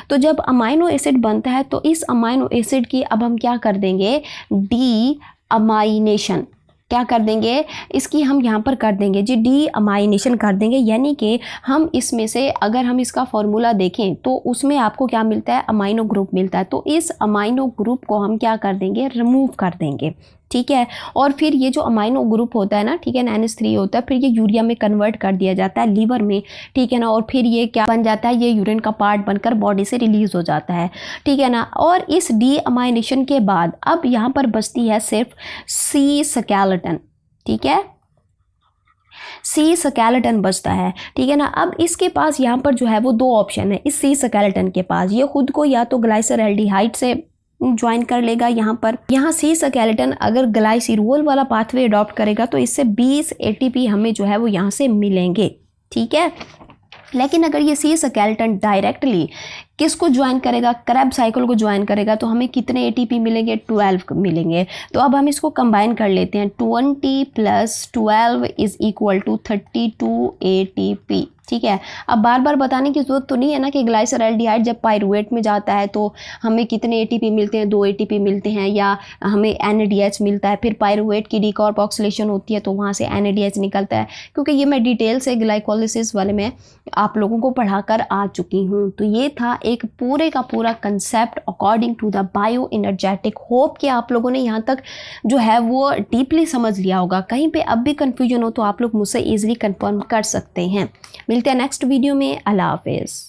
तो जब अमाइनो एसिड बनता है तो इस अमाइनो एसिड की अब हम क्या कर देंगे, डी अमाइनेशन, क्या कर देंगे, इसकी हम यहाँ पर कर देंगे जी डी अमाइनेशन कर देंगे। यानी कि हम इसमें से अगर हम इसका फॉर्मूला देखें तो उसमें आपको क्या मिलता है, अमाइनो ग्रुप मिलता है। तो इस अमाइनो ग्रुप को हम क्या कर देंगे, रिमूव कर देंगे, ठीक है। और फिर ये जो अमाइनो ग्रुप होता है ना, ठीक है, NH3 होता है, फिर ये यूरिया में कन्वर्ट कर दिया जाता है लीवर में, ठीक है ना। और फिर ये क्या बन जाता है, ये यूरिन का पार्ट बनकर बॉडी से रिलीज हो जाता है, ठीक है ना। और इस डी अमाइनेशन के बाद अब यहाँ पर बचती है सिर्फ सी स्केलेटन, ठीक है, सी स्केलेटन बचता है, ठीक है ना। अब इसके पास यहाँ पर जो है वो 2 ऑप्शन है इस सी स्केलेटन के पास, ये खुद को या तो ग्लाइसरएल्डिहाइड से ज्वाइन कर लेगा, यहाँ सी स्केलेटन अगर ग्लाइसिरोल वाला पाथवे अडॉप्ट करेगा तो इससे 20 ATP हमें जो है वो यहाँ से मिलेंगे, ठीक है। लेकिन अगर ये सी स्केलेटन डायरेक्टली किसको ज्वाइन करेगा, क्रैब साइकिल को ज्वाइन करेगा तो हमें कितने ATP मिलेंगे, 12 मिलेंगे। तो अब हम इसको कंबाइन कर लेते हैं, 20 + 12 = 32 ATP, ठीक है। अब बार बार बताने की ज़रूरत तो नहीं है ना कि ग्लाइसरल्डिहाइड जब पायरूवेट में जाता है तो हमें कितने एटीपी मिलते हैं, 2 एटीपी मिलते हैं, या हमें एनएडीएच मिलता है, फिर पायरूवेट की डीकार्बोक्सिलेशन होती है तो वहाँ से एनएडीएच निकलता है, क्योंकि ये मैं डिटेल से ग्लाइकोलिसिस वाले में आप लोगों को पढ़ा कर आ चुकी हूँ। तो ये था एक पूरे का पूरा concept according to the bioenergetic. Hope कि आप लोगों ने यहाँ तक जो है वो डीपली समझ लिया होगा। कहीं पे अब भी कन्फ्यूजन हो तो आप लोग मुझसे ईजिली कन्फर्म कर सकते हैं। मिलते हैं नेक्स्ट वीडियो में। अल्लाह हाफिज़।